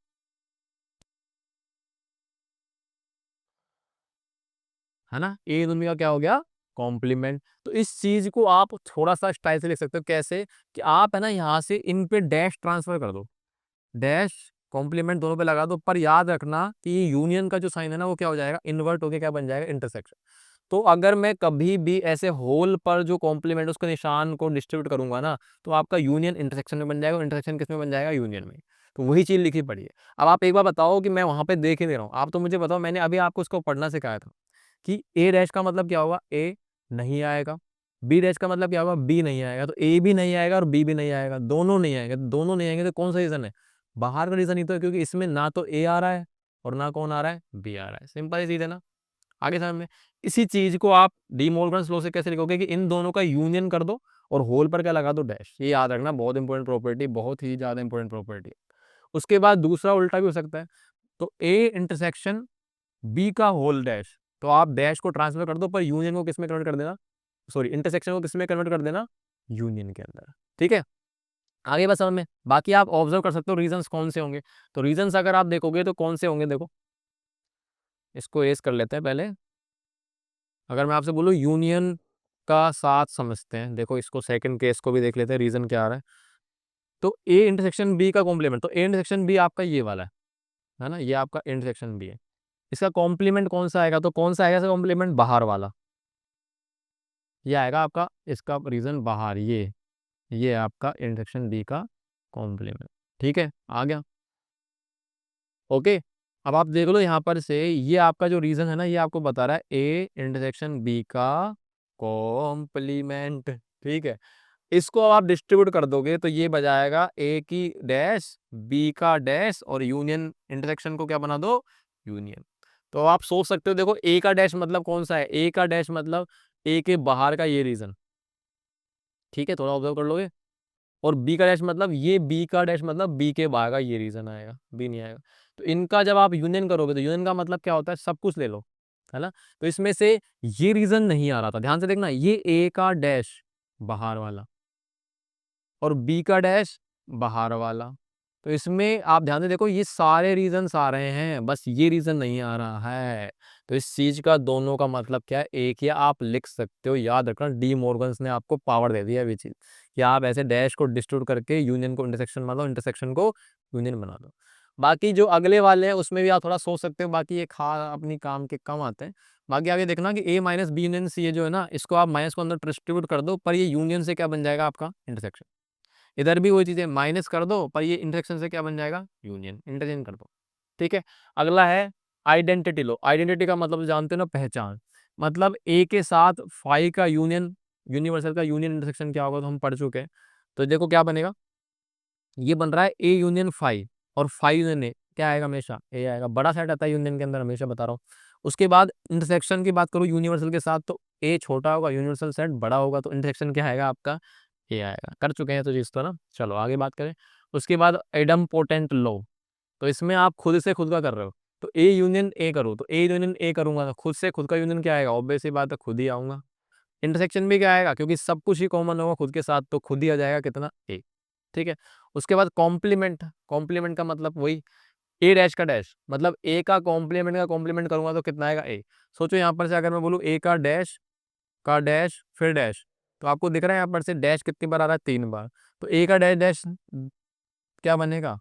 है ना, ए यूनियन बी का क्या हो गया, कॉम्प्लीमेंट। तो इस चीज को आप थोड़ा सा स्टाइल से लिख सकते हो, कैसे कि आप है ना यहाँ से इन पे डैश ट्रांसफर कर दो, डैश कॉम्प्लीमेंट दोनों पे लगा दो, पर याद रखना कि ये यूनियन का जो साइन है ना वो क्या हो जाएगा, इन्वर्ट होके क्या बन जाएगा, इंटरसेक्शन। तो अगर मैं कभी भी ऐसे होल पर जो कॉम्प्लीमेंट उसके निशान को डिस्ट्रीब्यूट करूंगा ना, तो आपका यूनियन इंटरसेक्शन में बन जाएगा, इंटरसेक्शन किस में बन जाएगा, यूनियन में। तो वही चीज लिखी पड़ी है। अब आप एक बार बताओ कि मैं वहां पे देख ही नहीं रहा हूँ, आप तो मुझे बताओ, मैंने अभी आपको इसको पढ़ना सिखाया था कि ए डैश का मतलब क्या होगा, ए नहीं आएगा, बी डैश का मतलब क्या होगा, बी नहीं आएगा। तो ए भी नहीं आएगा और बी भी नहीं आएगा, दोनों नहीं आएंगे। दोनों नहीं आएंगे तो कौन सा रीजन है, बाहर का रीजन ही तो है, क्योंकि इसमें ना तो ए आ रहा है और ना कौन आ रहा है, बी आ रहा है। सिंपल सी चीज है ना, आगे समझ में। इसी चीज को आप डी मॉर्गन्स लॉ से कैसे लिखोगे कि इन दोनों का यूनियन कर दो और होल पर क्या लगा दो, डैश। ये याद रखना, बहुत इंपॉर्टेंट प्रॉपर्टी, बहुत ही ज्यादा इंपॉर्टेंट प्रॉपर्टी। उसके बाद दूसरा उल्टा भी हो सकता है। तो ए इंटरसेक्शन बी का होल डैश, तो आप डैश को ट्रांसफर कर दो, पर यूनियन को किस में कन्वर्ट कर देना, सॉरी इंटरसेक्शन को किस में कन्वर्ट कर देना, यूनियन के अंदर, ठीक है। आगे बस समझ में, बाकी आप ऑब्जर्व कर सकते हो रीजंस कौन से होंगे। तो रीजंस अगर आप देखोगे तो कौन से होंगे, देखो इसको एज कर लेते हैं पहले। अगर मैं आपसे बोलूँ यूनियन का साथ समझते हैं, देखो इसको सेकंड केस को भी देख लेते हैं, रीजन क्या आ रहा है। तो ए इंटरसेक्शन बी का कॉम्प्लीमेंट, तो ए इंटरसेक्शन बी आपका ये वाला है ना, ये आपका इंटरसेक्शन बी है। इसका कॉम्प्लीमेंट कौन सा आएगा, तो कौन सा आएगा इसका कॉम्प्लीमेंट, बाहर वाला, ये आएगा आपका, इसका रीजन बाहर, ये आपका इंटरसेक्शन बी का कॉम्प्लीमेंट, ठीक है, आ गया, ओके। अब आप देख लो यहाँ पर से, ये आपका जो रीजन है ना, ये आपको बता रहा है ए इंटरसेक्शन बी का कॉम्प्लीमेंट, ठीक है। इसको आप डिस्ट्रीब्यूट कर दोगे तो ये बजाएगा ए की डैश, बी का डैश, और यूनियन इंटरसेक्शन को क्या बना दो, यूनियन। तो आप सोच सकते हो, देखो ए का डैश मतलब कौन सा है, ए का डैश मतलब ए के बाहर का ये रीजन, ठीक है, थोड़ा ऑब्जर्व कर लोगे। और बी का डैश मतलब ये, बी का डैश मतलब बी के बाहर का ये रीजन आएगा, बी नहीं आएगा। तो इनका जब आप यूनियन करोगे, तो यूनियन का मतलब क्या होता है, सब कुछ ले लो, है ना। तो इसमें से ये रीजन नहीं आ रहा था, ध्यान से देखना, ये ए का डैश बाहर वाला और बी का डैश बाहर वाला। तो इसमें आप ध्यान से देखो, ये सारे रीजन्स आ रहे हैं, बस ये रीजन नहीं आ रहा है। तो इस चीज का दोनों का मतलब क्या है, एक ही आप लिख सकते हो। याद रखना, डी मॉर्गन्स ने आपको पावर दे दिया अभी चीज, कि आप ऐसे डैश को डिस्ट्रीब्यूट करके यूनियन को इंटरसेक्शन बना दो, इंटरसेक्शन को यूनियन बना दो। बाकी जो अगले वाले हैं उसमें भी आप थोड़ा सोच सकते हो, बाकी ये खा अपनी काम के कम आते हैं। बाकी आगे देखना कि ए माइनस बी यूनियन सी, ये जो है ना, इसको आप माइनस को अंदर डिस्ट्रीब्यूट कर दो, पर ये यूनियन से क्या बन जाएगा, आपका इंटरसेक्शन। इधर भी वही चीजें, माइनस कर दो, पर ये इंटरसेक्शन से क्या बन जाएगा, यूनियन, इंटरचेंज कर दो, ठीक है। अगला है आइडेंटिटी लो। आइडेंटिटी का मतलब जानते हो ना, पहचान। मतलब ए के साथ फाई का यूनियन, यूनिवर्सल का यूनियन इंटरसेक्शन क्या होगा, तो हम पढ़ चुके हैं। तो देखो क्या बनेगा, ये बन रहा है ए यूनियन फाई, और फाई यूनियन ए, क्या आएगा, हमेशा ए आएगा, बड़ा सेट आता है यूनियन के अंदर, हमेशा बता रहा हूँ। उसके बाद इंटरसेक्शन की बात करूँ यूनिवर्सल के साथ, तो ए छोटा होगा, यूनिवर्सल सेट बड़ा होगा, तो इंटरसेक्शन क्या आएगा आपका, ये आएगा। कर चुके हैं तो चीज तो ना, चलो आगे बात करें। उसके बाद एडम पोटेंट लो, तो इसमें आप खुद से खुद का कर रहे हो। तो ए यूनियन ए करो, तो ए यूनियन ए करूंगा, तो खुद से खुद का यूनियन क्या आएगा, ऑब्वियस सी बात है, खुद ही आऊंगा। इंटरसेक्शन भी क्या आएगा, क्योंकि सब कुछ ही कॉमन होगा खुद के साथ, तो खुद ही आ जाएगा कितना, ए, ठीक है। उसके बाद कॉम्प्लीमेंट, कॉम्प्लीमेंट का मतलब वही ए डैश का डैश, मतलब ए का कॉम्प्लीमेंट करूंगा तो कितना आएगा, ए। सोचो यहाँ पर से अगर मैं बोलूँ ए का डैश फिर डैश, तो आपको दिख रहा है यहाँ पर से डैश कितनी बार आ रहा है, 3 बार। तो ए का डैश डैश क्या बनेगा,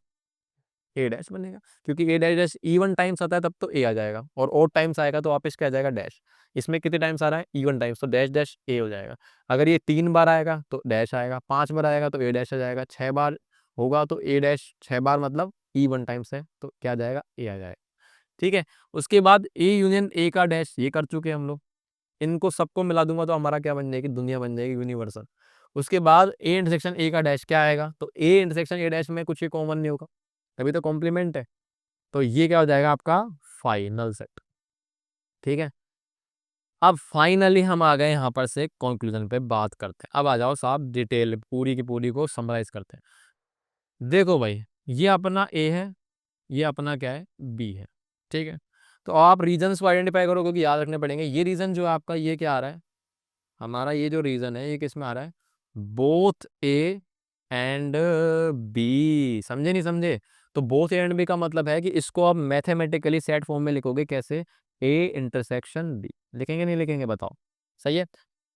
ए डैश बनेगा, क्योंकि ए डैश डैश इवन टाइम्स आता है तब तो ए आ जाएगा, और ओड टाइम्स आएगा तो वापस क्या आ जाएगा, डैश। इसमें कितने टाइम्स आ रहा है, इवन टाइम्स, तो डैश डैश ए हो जाएगा। अगर ये 3 बार आएगा तो डैश आएगा, 5 बार आएगा तो ए डैश आ जाएगा, 6 बार होगा तो ए डैश 6 बार मतलब ई 1 टाइम्स है, तो क्या आ जाएगा, ए आ जाएगा। ठीक है, उसके बाद ए यूनियन ए का डैश ये कर चुके हैं हम लोग, इनको सबको मिला दूंगा तो हमारा क्या बन जाएगी, दुनिया बन जाएगी यूनिवर्सल। उसके बाद ए इंटरसेक्शन ए का डैश क्या आएगा, तो ए इंटरसेक्शन ए डैश में कुछ भी कॉमन नहीं होगा, तभी तो कॉम्प्लीमेंट है, तो ये क्या हो जाएगा आपका फाइनल सेट। ठीक है, अब फाइनली हम आ गए यहाँ पर से कंक्लूजन पे बात करते हैं। अब आ जाओ साहब डिटेल पूरी की पूरी को समराइज करते हैं। देखो भाई, ये अपना ए है, ये अपना क्या है, बी है। ठीक है, तो आप रीजन्स को आइडेंटिफाई करो क्योंकि याद रखने पड़ेंगे। ये रीजन जो है आपका, ये क्या आ रहा है हमारा, ये जो रीजन है ये किस में आ रहा है, बोथ ए एंड बी। समझे नहीं समझे, तो बोथ ए एंड बी का मतलब है कि इसको आप मैथमेटिकली सेट फॉर्म में लिखोगे कैसे, ए इंटरसेक्शन बी। लिखेंगे नहीं लिखेंगे बताओ, सही है,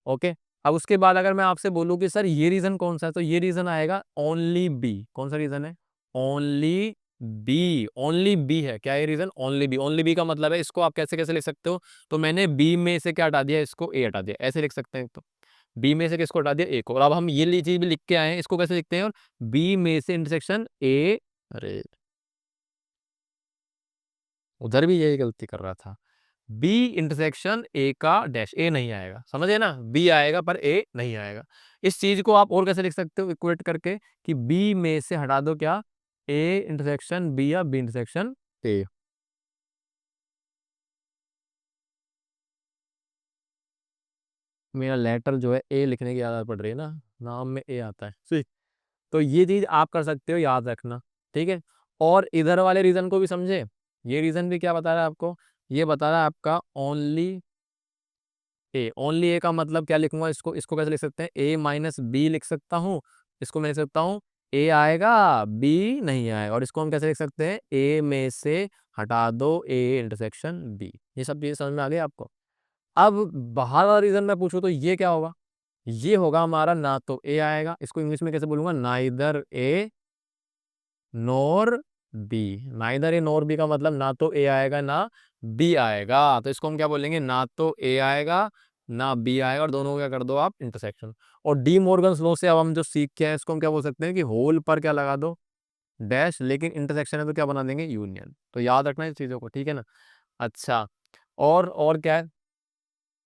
ओके। अब उसके बाद अगर मैं आपसे बोलूँ कि सर ये रीजन कौन सा है, तो ये रीजन आएगा ओनली बी। कौन सा रीजन है, ओनली बी, ओनली बी है। क्या ये region, only B. Only B का मतलब है इसको आप कैसे कैसे लिख सकते हो, तो मैंने बी में से क्या हटा दिया, इसको ए हटा दिया, ऐसे लिख सकते हैं। तो बी में से किसको हटा दिया, ए को। और अब हम ये चीज भी लिख के आए हैं, इसको कैसे लिखते हैं, और बी में से इंटरसेक्शन ए, अरे उधर भी यही गलती कर रहा था, बी इंटरसेक्शन ए का डैश, ए नहीं आएगा, समझे ना, बी आएगा पर ए नहीं आएगा। इस चीज को आप और कैसे लिख सकते हो, इक्वेट करके कि बी में से हटा दो क्या, ए इंटरसेक्शन बी या बी इंटरसेक्शन ए। मेरा लेटर जो है ए लिखने की आदत पड़ रही है ना, नाम में ए आता है, ठीक। तो ये चीज आप कर सकते हो, याद रखना, ठीक है। और इधर वाले रीजन को भी समझे, ये रीजन भी क्या बता रहा है आपको, ये बता रहा है आपका ओनली ए। ओनली ए का मतलब क्या लिखूंगा, इसको इसको कैसे लिख सकते हैं, ए माइनस बी लिख सकता हूँ। इसको मैं लिख सकता हूँ ए आएगा बी नहीं आएगा, और इसको हम कैसे लिख सकते हैं, ए में से हटा दो ए इंटरसेक्शन बी। ये सब चीजें समझ में आ गई आपको। अब बाहर वाला रीजन मैं पूछूं तो ये क्या होगा, ये होगा हमारा ना तो ए आएगा, इसको इंग्लिश में कैसे बोलूंगा, नाइदर ए नोर बी। नाइदर ए नोर बी का मतलब ना तो ए आएगा ना बी आएगा, तो इसको हम क्या बोलेंगे, ना तो ए आएगा ना बी आएगा, और दोनों को क्या कर दो आप, इंटरसेक्शन। और डी मॉर्गन्स लॉ से अब हम जो सीख के हैं, इसको हम क्या बोल सकते हैं कि होल पर क्या लगा दो, डैश, लेकिन इंटरसेक्शन है तो क्या बना देंगे, यूनियन। तो याद रखना इस चीजों को, ठीक है ना। अच्छा, और क्या है,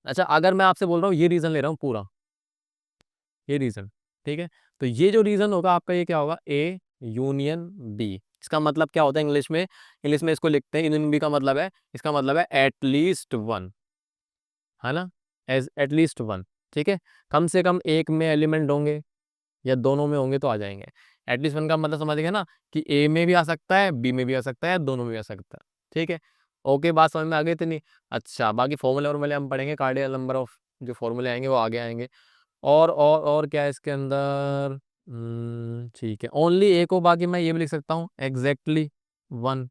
अच्छा अगर मैं आपसे बोल रहा हूँ ये रीजन ले रहा हूँ पूरा, ये रीजन, ठीक है, तो ये जो रीजन होगा आपका, ये क्या होगा, ए यूनियन बी। इसका मतलब क्या होता है इंग्लिश में, इंग्लिश में इसको लिखते हैं, यूनियन बी का मतलब है, इसका मतलब है एटलीस्ट वन, है ना, एज एटलीस्ट वन। ठीक है, कम से कम एक में एलिमेंट होंगे या दोनों में होंगे तो आ जाएंगे। एटलीस्ट वन का मतलब समझ गए ना, कि ए में भी आ सकता है, बी में भी आ सकता है, दोनों में भी आ सकता है। ठीक है, ओके, बात समझ में आ गई इतनी। अच्छा, बाकी फॉर्मूले वॉर्मूले हम पढ़ेंगे, कार्डियल नंबर ऑफ जो फॉर्मूले आएंगे वो आगे आएंगे। और क्या है इसके अंदर, ठीक है, ओनली ए को बाकी मैं ये भी लिख सकता हूँ एग्जैक्टली वन,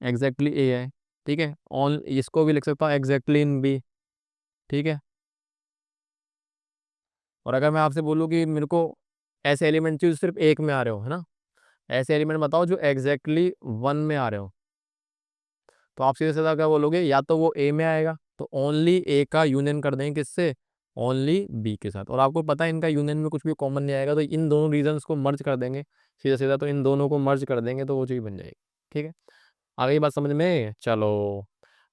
एग्जैक्टली ए है, ठीक है। ऑन इसको भी लिख सकता हूँ एग्जैक्टली इन बी, ठीक है। और अगर मैं आपसे बोलूँ कि मेरे को ऐसे एलिमेंट चाहिए जो सिर्फ एक में आ रहे हो, है ना, ऐसे एलिमेंट बताओ जो एग्जैक्टली वन में आ रहे हो, तो आप सीधे सीधा क्या बोलोगे, या तो वो ए में आएगा, तो ओनली ए का यूनियन कर देंगे किससे, ओनली बी के साथ। और आपको पता है इनका यूनियन में कुछ भी कॉमन नहीं आएगा, तो इन दोनों रीजंस को मर्ज कर देंगे सीधा सीधा, तो इन दोनों को मर्ज कर देंगे तो वो चीज़ बन जाएगी। ठीक है, आ गई बात समझ में, चलो।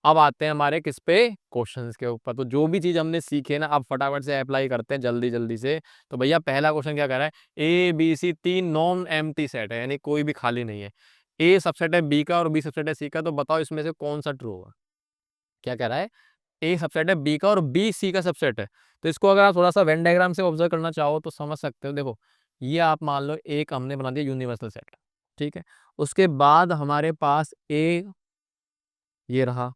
अब आते हैं हमारे किस पे, क्वेश्चंस के ऊपर। तो जो भी चीज हमने सीखी है ना, अब फटाफट से अप्लाई करते हैं जल्दी जल्दी से। तो भैया पहला क्वेश्चन क्या कह रहा है, ए बी सी तीन नॉन एम्प्टी सेट है, यानी कोई भी खाली नहीं है। ए सबसेट है बी का और बी सबसेट है सी का, तो बताओ इसमें से कौन सा ट्रू होगा। क्या कह रहा है, ए सबसेट है बी का और बी सी का सबसेट है। तो इसको अगर आप थोड़ा सा वेन डायग्राम से ऑब्जर्व करना चाहो तो समझ सकते हो। देखो, ये आप मान लो एक हमने बना दिया यूनिवर्सल सेट, ठीक है। उसके बाद हमारे पास ए ये रहा,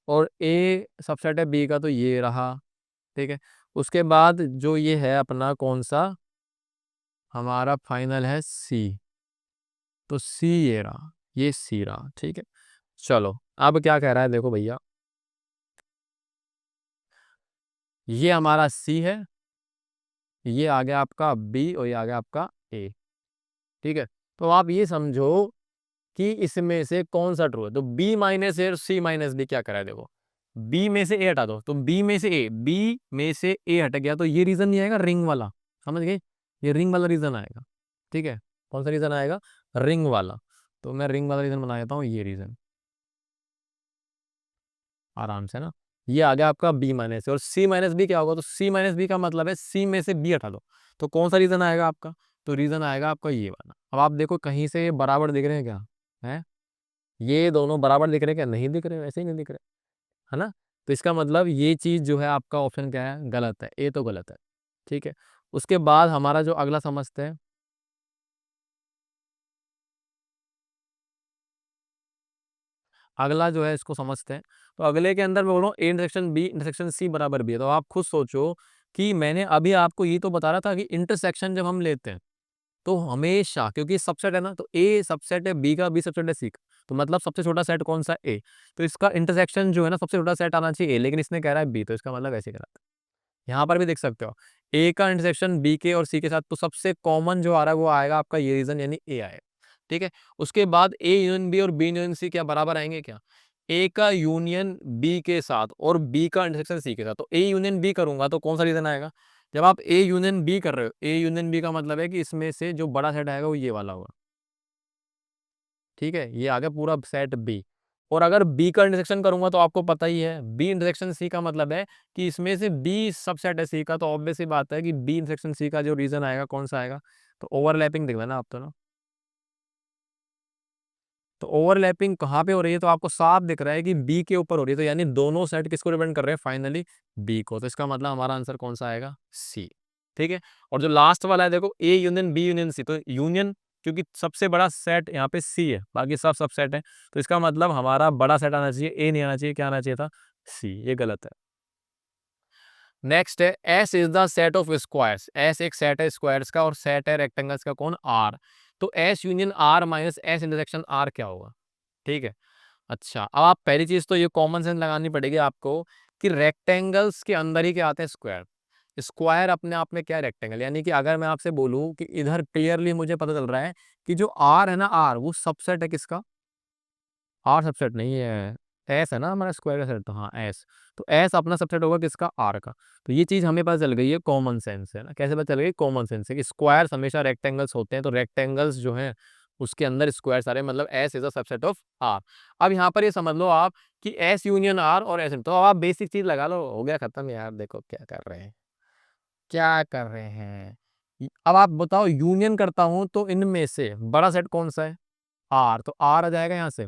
और ए सबसेट है बी का तो ये रहा, ठीक है। उसके बाद जो ये है अपना कौन सा, हमारा फाइनल है सी, तो सी ये रहा, ये सी रहा, ठीक है। चलो, अब क्या कह रहा है, देखो भैया, ये हमारा सी है, ये आ गया आपका बी, और ये आ गया आपका ए, ठीक है। तो आप ये समझो कि इसमें से कौन सा ट्रू है, तो बी माइनस ए और सी माइनस बी क्या करा है, देखो, बी में से ए हटा दो, तो बी में से ए, बी में से ए हट गया, तो ये रीजन नहीं आएगा रिंग वाला, समझ गए, ये रिंग वाला रीजन आएगा, ठीक है। कौन सा रीजन आएगा, रिंग वाला। तो मैं रिंग वाला रीजन बना देता हूँ, ये रीजन आराम से ना। ये आ गया आपका बी माइनस सी, और सी माइनस बी क्या होगा, तो सी माइनस बी का मतलब है सी में से बी हटा दो। तो कौन सा रीजन आएगा आपका, तो रीजन आएगा आपका ये वाला। अब आप देखो कहीं से ये बराबर दिख रहे हैं क्या, है ये दोनों बराबर दिख रहे हैं क्या, नहीं दिख रहे, वैसे ही नहीं दिख रहे, है ना। तो इसका मतलब ये चीज जो है आपका ऑप्शन क्या है, गलत है, ए तो गलत है। ठीक है, उसके बाद हमारा जो अगला समझते हैं, अगला जो है इसको समझते हैं। तो अगले के अंदर मैं बोल रहा हूँ A intersection B intersection C बराबर बी है। तो आप खुद सोचो कि मैंने अभी आपको ये तो बता रहा था कि इंटरसेक्शन जब हम लेते हैं तो हमेशा, क्योंकि सबसेट है ना, तो ए सबसेट है बी का, बी सबसेट है सी का, तो मतलब सबसे छोटा सेट कौन सा है, ए। तो इसका इंटरसेक्शन जो है ना, सबसे छोटा सेट आना चाहिए ए, लेकिन इसने कह रहा है बी, तो इसका मतलब ऐसे करा था। यहाँ पर भी देख सकते हो ए का इंटरसेक्शन बी के और सी के साथ, तो सबसे कॉमन जो आ रहा है वो आएगा आपका ये रीजन, यानी ए आएगा। ठीक है, उसके बाद ए यूनियन बी और बी यूनियन सी क्या बराबर आएंगे क्या, ए का यूनियन बी के साथ और बी का इंटरसेक्शन सी के साथ। तो ए यूनियन बी करूंगा तो कौन सा रीजन आएगा, जब आप ए यूनियन बी कर रहे हो, ए यूनियन बी का मतलब है कि इसमें से जो बड़ा सेट आएगा वो ये वाला होगा। ठीक है, ये आ गया पूरा सेट बी। और अगर बी का इंटरसेक्शन करूंगा तो आपको पता ही है बी इंटरसेक्शन सी का मतलब है कि इसमें से बी सबसेट है सी का, तो ऑब्वियस सी बात है कि बी इंटरसेक्शन सी का जो रीजन आएगा कौन सा आएगा, तो ओवरलैपिंग दिख रहा है ना आप तो ना। तो ओवरलैपिंग कहाँ पे हो रही है, तो आपको साफ दिख रहा है कि बी के ऊपर हो रही है, तो यानी दोनों सेट किसको रिप्रेजेंट कर रहे हैं, फाइनली बी को। तो इसका मतलब हमारा आंसर कौन सा आएगा, सी। ठीक है, और जो लास्ट वाला है देखो A union B union C, तो यूनियन क्योंकि सबसे बड़ा सेट यहाँ पे सी है, बाकी सब सबसेट है, तो इसका मतलब हमारा बड़ा सेट आना चाहिए, ए नहीं आना चाहिए, क्या आना चाहिए था, सी। ये गलत है। नेक्स्ट है S is the set of squares, S एक सेट है स्क्वायर्स का और सेट है रेक्टेंगल्स का, कौन, आर। तो S union R minus S intersection R क्या होगा। ठीक है, अच्छा अब आप पहली चीज तो ये कॉमन सेंस लगानी पड़ेगी आपको कि रेक्टेंगल्स के अंदर ही क्या आते हैं, स्क्वायर। स्क्वायर अपने आप में क्या है, रेक्टेंगल। यानी कि अगर मैं आपसे बोलूं कि इधर क्लियरली मुझे पता चल रहा है कि जो आर है ना, आर वो सबसेट है किसका, आर सबसेट नहीं है, एस है ना हमारा स्क्वायर का सेट, तो हाँ एस। तो एस अपना सबसेट होगा किसका, आर का। तो ये चीज हमें पता चल गई है, कॉमन सेंस है ना। कैसे पता चल गई, कॉमन सेंस है कि स्क्वायर्स हमेशा रेक्टेंगल्स होते हैं, तो रेक्टेंगल्स जो है उसके अंदर स्क्वायर सारे, मतलब S is a subset of R. अब यहाँ पर ये समझ लो आप कि एस यूनियन आर और एस, तो अब आप बेसिक चीज लगा लो, हो गया खत्म यार। देखो क्या कर रहे हैं, क्या कर रहे हैं। अब आप बताओ यूनियन करता हूं तो इनमें से बड़ा सेट कौन सा है, आर, तो आर आ जाएगा यहाँ से।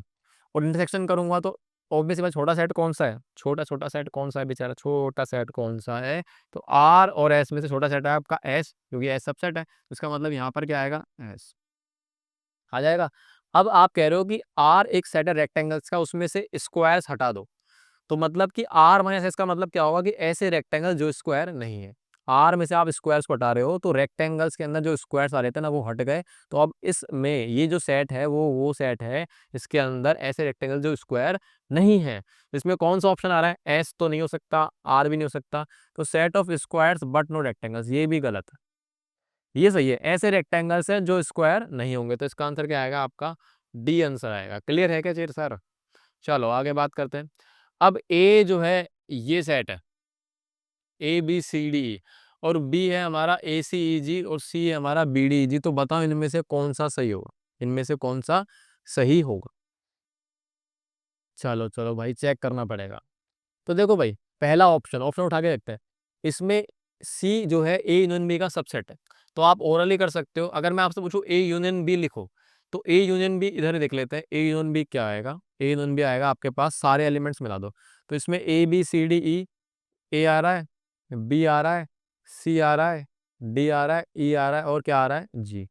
और इंटरसेक्शन करूंगा तो ऑब्वियसली बात, छोटा सेट कौन सा है, छोटा छोटा सेट कौन सा है बेचारा, छोटा सेट कौन सा है, तो आर और एस में से छोटा सेट है आपका एस, क्योंकि एस सबसेट है, तो इसका मतलब यहाँ पर क्या आएगा, एस आ जाएगा। अब आप कह रहे हो कि आर एक सेट है रेक्टेंगल्स का, उसमें से स्क्वायर्स हटा दो, तो मतलब कि आर माइनस एस का मतलब क्या होगा कि ऐसे रेक्टेंगल जो स्क्वायर नहीं है। आर में से आप स्क्वायर्स को हटा रहे हो तो रेक्टेंगल्स के अंदर जो स्क्वायर्स आ रहे थे ना वो हट गए। तो अब इसमें ये जो सेट है वो सेट है इसके अंदर ऐसे रेक्टेंगल जो स्क्वायर नहीं है। तो इसमें कौन सा ऑप्शन आ रहा है, एस तो नहीं हो सकता, आर भी नहीं हो सकता, तो set of squares but no rectangles, ये भी गलत है। ये सही है, ऐसे रेक्टेंगल्स हैं जो स्क्वायर नहीं होंगे, तो इसका आंसर क्या आएगा आपका, डी आंसर आएगा। क्लियर है क्या चीर सर। चलो आगे बात करते हैं। अब ए जो है ये सेट है ए बी सी डी, और बी है हमारा ए सी ई जी, और सी है हमारा बी डी ई जी। तो बताओ इनमें से कौन सा सही होगा, इनमें से कौन सा सही होगा। चलो चलो भाई चेक करना पड़ेगा। तो देखो भाई, पहला ऑप्शन, ऑप्शन उठा के देखते हैं। इसमें सी जो है ए यूनियन बी का सबसेट है, तो आप ओरली कर सकते हो। अगर मैं आपसे पूछूं ए यूनियन बी लिखो, तो ए यूनियन बी इधर ही देख लेते हैं। ए यूनियन बी क्या आएगा, ए यूनियन बी आएगा आपके पास सारे एलिमेंट्स मिला दो, तो इसमें ए बी सी डी ई, ए आ रहा है, बी आ रहा है, सी आ रहा है, डी आ रहा है, ई आ रहा है, और क्या आ रहा है, जी।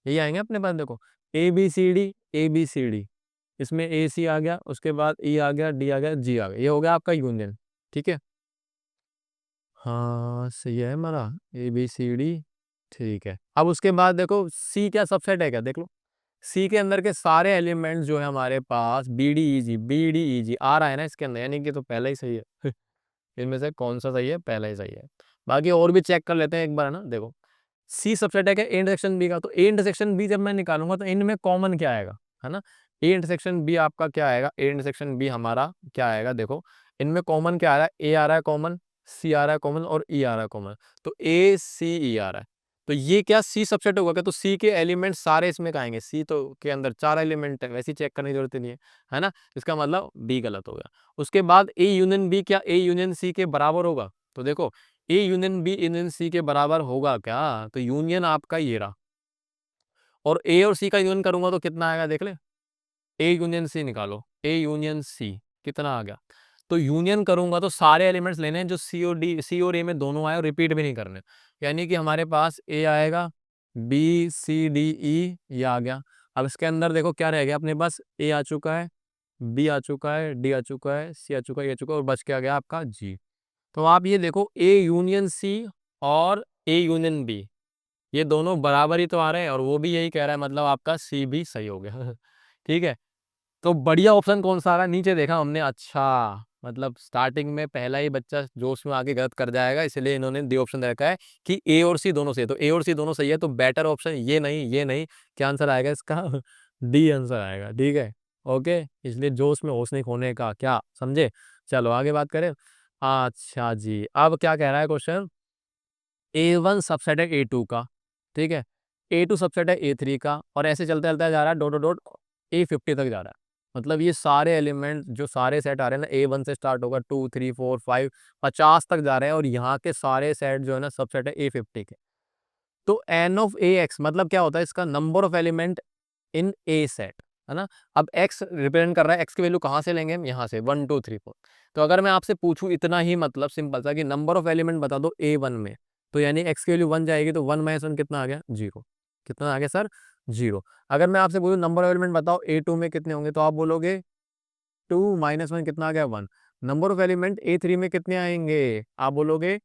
यही आएंगे अपने पास, देखो A B C D, A B C D, इसमें ए सी आ गया, उसके बाद ई आ गया, डी आ गया, जी आ गया, ये हो गया आपका यूनियन। ठीक है, हाँ सही है हमारा, ए बी सी डी। ठीक है, अब उसके बाद देखो सी क्या सबसेट है क्या, देख लो। सी के अंदर के सारे एलिमेंट्स जो है हमारे पास बी डी ई जी, बी डी ई जी आ रहा है ना इसके अंदर, यानी कि तो पहला ही सही है। इनमें से कौन सा सही है, पहला ही सही है। बाकी और भी चेक कर लेते हैं एक बार, है ना। देखो सी सबसेट है क्या ए इंटरसेक्शन बी का, तो ए इंटरसेक्शन बी जब मैं निकालूंगा तो इनमें कॉमन क्या आएगा, है ना। ए इंटरसेक्शन बी आपका क्या आएगा, ए इंटरसेक्शन बी हमारा क्या आएगा, देखो इनमें कॉमन क्या आ रहा है, ए आ रहा है कॉमन, सी आ रहा है कॉमन, और ई आ रहा है कॉमन, तो ए सी ई आ रहा है। तो ये क्या सी सबसेट होगा क्या? तो सी के एलिमेंट सारे इसमें का आएंगे, सी तो के अंदर 4 एलिमेंट है, वैसे ही चेक करने की जरूरत नहीं है ना? इसका मतलब बी गलत हो गया। उसके बाद ए यूनियन बी क्या ए यूनियन सी के बराबर होगा? तो देखो A union B union C के बराबर होगा क्या? तो यूनियन आपका ये रहा, और ए और सी का यूनियन करूंगा तो कितना आएगा देख ले। ए यूनियन सी निकालो, ए यूनियन सी कितना आ गया? तो यूनियन करूंगा तो सारे एलिमेंट्स लेने हैं जो सी और ए में दोनों आए और रिपीट भी नहीं करने। यानी कि हमारे पास ए आएगा, बी सी डी ई ये आ गया। अब इसके अंदर देखो क्या रह गया अपने पास, ए आ चुका है, बी आ चुका है, डी आ चुका है, सी आ चुका है, ए आ चुका है, और बच के आ गया आपका जी। तो आप ये देखो ए यूनियन सी और ए यूनियन बी ये दोनों बराबर ही तो आ रहे हैं, और वो भी यही कह रहा है, मतलब आपका सी भी सही हो गया। ठीक है, तो बढ़िया ऑप्शन कौन सा आ रहा है? नीचे देखा हमने, अच्छा मतलब स्टार्टिंग में पहला ही बच्चा जोश में आके गलत कर जाएगा, इसलिए इन्होंने डी ऑप्शन दे रखा है कि ए और सी दोनों सही है। तो ए और सी दोनों सही है, तो बेटर ऑप्शन ये नहीं, ये नहीं, क्या आंसर आएगा इसका? डी आंसर आएगा। ठीक है, ओके, इसलिए जोश में होश नहीं खोने का, क्या समझे? चलो आगे बात करें। अच्छा जी, अब क्या कह रहा है क्वेश्चन, A1 सबसेट है A2 का, ठीक है, A2 सबसेट है A3 का, और ऐसे चलते चलता जा रहा है डॉट डॉट डॉट A50 तक जा रहा है। मतलब ये सारे एलिमेंट जो सारे सेट आ रहे हैं ना, A1 से स्टार्ट होगा 2 3 4 5 50 तक जा रहे हैं, और यहाँ के सारे सेट जो है ना सबसेट है A50 के। तो एन ऑफ ए एक्स मतलब क्या होता है, इसका number of element in A set, है ना? अब x रिप्रेजेंट कर रहा है, x की वैल्यू कहाँ से लेंगे हम? यहाँ से 1 2 3 4। तो अगर मैं आपसे पूछूं इतना ही, मतलब सिंपल सा कि नंबर ऑफ एलिमेंट बता दो A1 में, तो यानी x की वैल्यू 1 जाएगी, तो 1 माइनस 1 कितना आ गया? 0। कितना आ गया सर? 0। अगर मैं आपसे पूछूं नंबर ऑफ एलिमेंट बताओ A2 में कितने होंगे, तो आप बोलोगे 2 माइनस 1 कितना आ गया? 1। नंबर ऑफ एलिमेंट A3 में कितने आएंगे? आप बोलोगे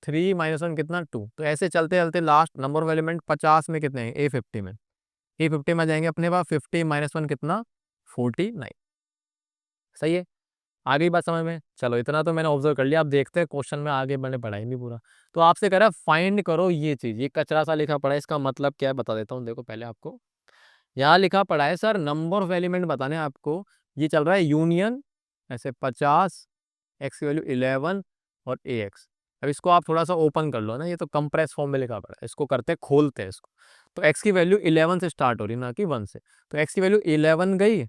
3 माइनस 1 कितना? 2। तो ऐसे चलते चलते लास्ट नंबर ऑफ एलिमेंट 50 में कितने हैं? A50 में। A50 में आ जाएंगे अपने पास 50 माइनस 1 कितना? 49। सही है, आ गई बात समझ में? चलो इतना तो मैंने ऑब्जर्व कर लिया, अब देखते हैं क्वेश्चन में आगे, मैंने पढ़ा ही नहीं पूरा। तो आपसे कह रहा है फाइंड करो ये चीज, ये कचरा सा लिखा पड़ा है, इसका मतलब क्या है बता देता हूँ। देखो पहले आपको यहाँ लिखा पड़ा है सर नंबर ऑफ एलिमेंट बताने हैं आपको, ये चल रहा है यूनियन, ऐसे 50, एक्स की वैल्यू 11 और ए एक्स। अब इसको आप थोड़ा सा ओपन कर लो ना, ये तो कंप्रेस फॉर्म में लिखा पड़ा है, इसको करते हैं खोलते हैं इसको। तो एक्स की वैल्यू 11 से स्टार्ट हो रही ना कि 1 से, तो एक्स की वैल्यू 11 गई,